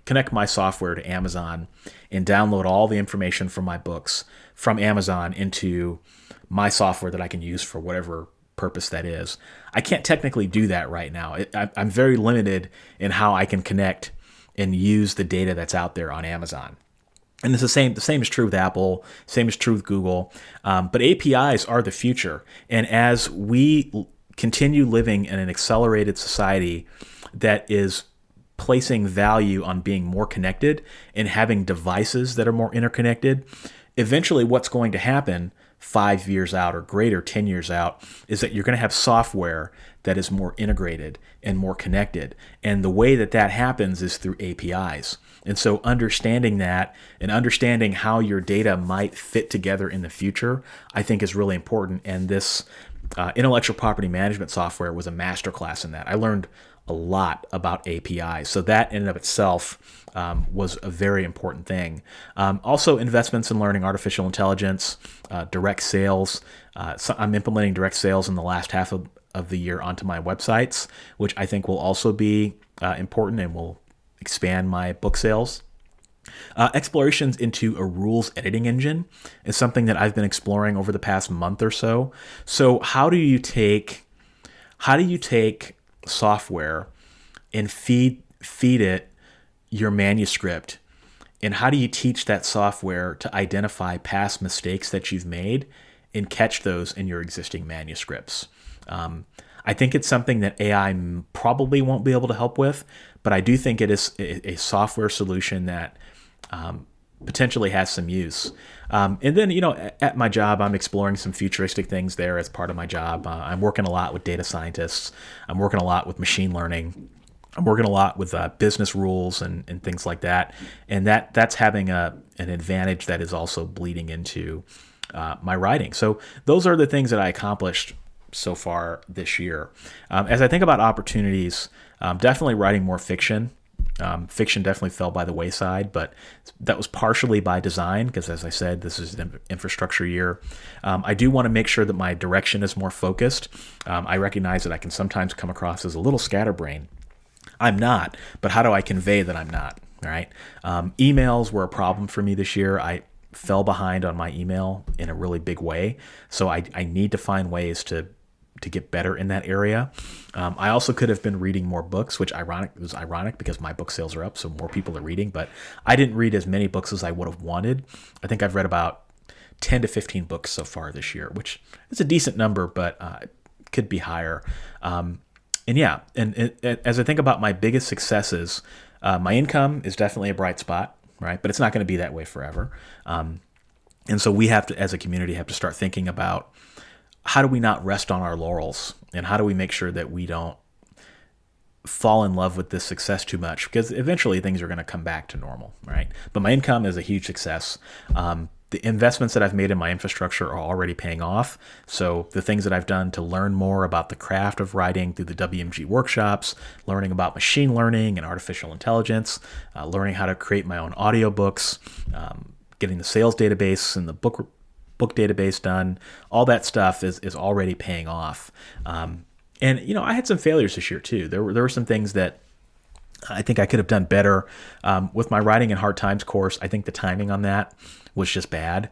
[SPEAKER 1] connect my software to Amazon and download all the information from my books from Amazon into my software that I can use for whatever purpose that is, I can't technically do that right now. I'm very limited in how I can connect and use the data that's out there on Amazon. And it's the same is true with Apple, same is true with Google. But APIs are the future. And as we continue living in an accelerated society that is placing value on being more connected and having devices that are more interconnected, eventually what's going to happen 5 years out or greater, 10 years out, is that you're going to have software that is more integrated and more connected. And the way that that happens is through APIs. And so understanding that and understanding how your data might fit together in the future, I think is really important. And this intellectual property management software was a masterclass in that. I learned a lot about APIs. So that in and of itself was a very important thing. Also, investments in learning artificial intelligence, direct sales. So I'm implementing direct sales in the last half of the year onto my websites, which I think will also be important and will expand my book sales. Explorations into a rules editing engine is something that I've been exploring over the past month or so. So how do you take software and feed it your manuscript, and how do you teach that software to identify past mistakes that you've made and catch those in your existing manuscripts? I think it's something that AI probably won't be able to help with, but I do think it is a software solution that potentially has some use. And then, at my job, I'm exploring some futuristic things there as part of my job. I'm working a lot with data scientists. I'm working a lot with machine learning. I'm working a lot with business rules and things like that. And that's having an advantage that is also bleeding into my writing. So those are the things that I accomplished so far this year. As I think about opportunities, definitely writing more fiction. Fiction definitely fell by the wayside, but that was partially by design because, as I said, this is an infrastructure year. I do want to make sure that my direction is more focused. I recognize that I can sometimes come across as a little scatterbrained. I'm not, but how do I convey that I'm not? All right. Emails were a problem for me this year. I fell behind on my email in a really big way, so I need to find ways to get better in that area. I also could have been reading more books, which was ironic because my book sales are up, so more people are reading, but I didn't read as many books as I would have wanted. I think I've read about 10 to 15 books so far this year, which is a decent number, but could be higher. And as I think about my biggest successes, my income is definitely a bright spot, right? But it's not going to be that way forever. And so we have to, as a community, have to start thinking about how do we not rest on our laurels, and how do we make sure that we don't fall in love with this success too much, because eventually things are going to come back to normal, right? But my income is a huge success. The investments that I've made in my infrastructure are already paying off. So the things that I've done to learn more about the craft of writing through the WMG workshops, learning about machine learning and artificial intelligence, learning how to create my own audiobooks, getting the sales database and the book database done, all that stuff is already paying off. And I had some failures this year too. There were some things that I think I could have done better. With my Writing in Hard Times course, I think the timing on that was just bad.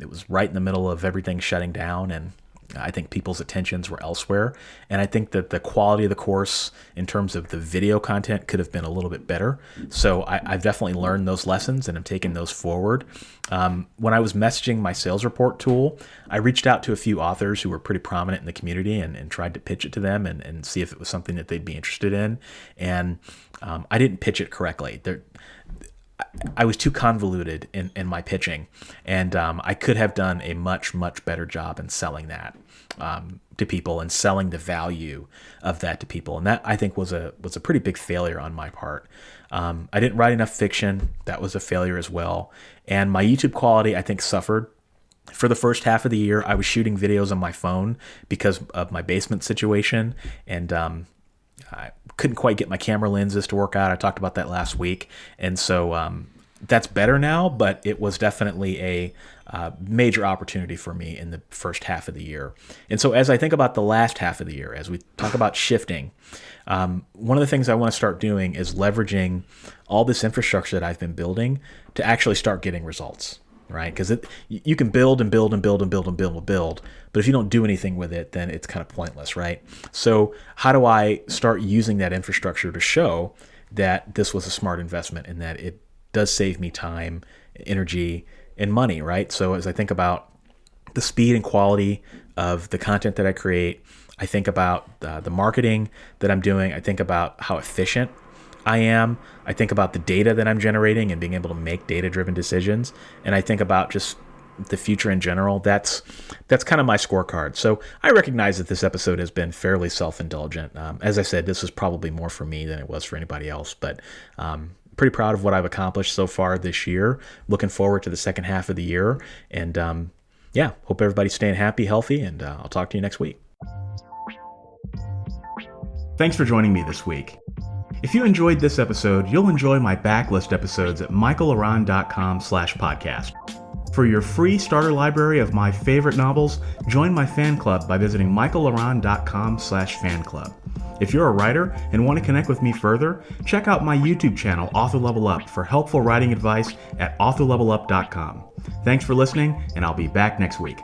[SPEAKER 1] It was right in the middle of everything shutting down, and I think people's attentions were elsewhere. And I think that the quality of the course in terms of the video content could have been a little bit better. So I've definitely learned those lessons and I'm taking those forward. When I was messaging my sales report tool, I reached out to a few authors who were pretty prominent in the community and tried to pitch it to them and see if it was something that they'd be interested in. And I didn't pitch it correctly. I was too convoluted in my pitching, and I could have done a much, much better job in selling that to people and selling the value of that to people. And that, I think, was a pretty big failure on my part. I didn't write enough fiction. That was a failure as well. And my YouTube quality, I think, suffered. For the first half of the year, I was shooting videos on my phone because of my basement situation, and I couldn't quite get my camera lenses to work out. I talked about that last week. And so that's better now, but it was definitely a major opportunity for me in the first half of the year. And so as I think about the last half of the year, as we talk about shifting, one of the things I want to start doing is leveraging all this infrastructure that I've been building to actually start getting results. Right? Because you can build and build and build and build and build and build, but if you don't do anything with it, then it's kind of pointless, right? So how do I start using that infrastructure to show that this was a smart investment and that it does save me time, energy, and money, right? So as I think about the speed and quality of the content that I create, I think about the marketing that I'm doing. I think about how efficient I am. I think about the data that I'm generating and being able to make data-driven decisions. And I think about just the future in general, that's kind of my scorecard. So I recognize that this episode has been fairly self-indulgent. As I said, this was probably more for me than it was for anybody else, but pretty proud of what I've accomplished so far this year. Looking forward to the second half of the year. And hope everybody's staying happy, healthy, and I'll talk to you next week. Thanks for joining me this week. If you enjoyed this episode, you'll enjoy my backlist episodes at michaelaran.com/podcast. For your free starter library of my favorite novels, join my fan club by visiting michaelaran.com/fanclub. If you're a writer and want to connect with me further, check out my YouTube channel, Author Level Up, for helpful writing advice at authorlevelup.com. Thanks for listening, and I'll be back next week.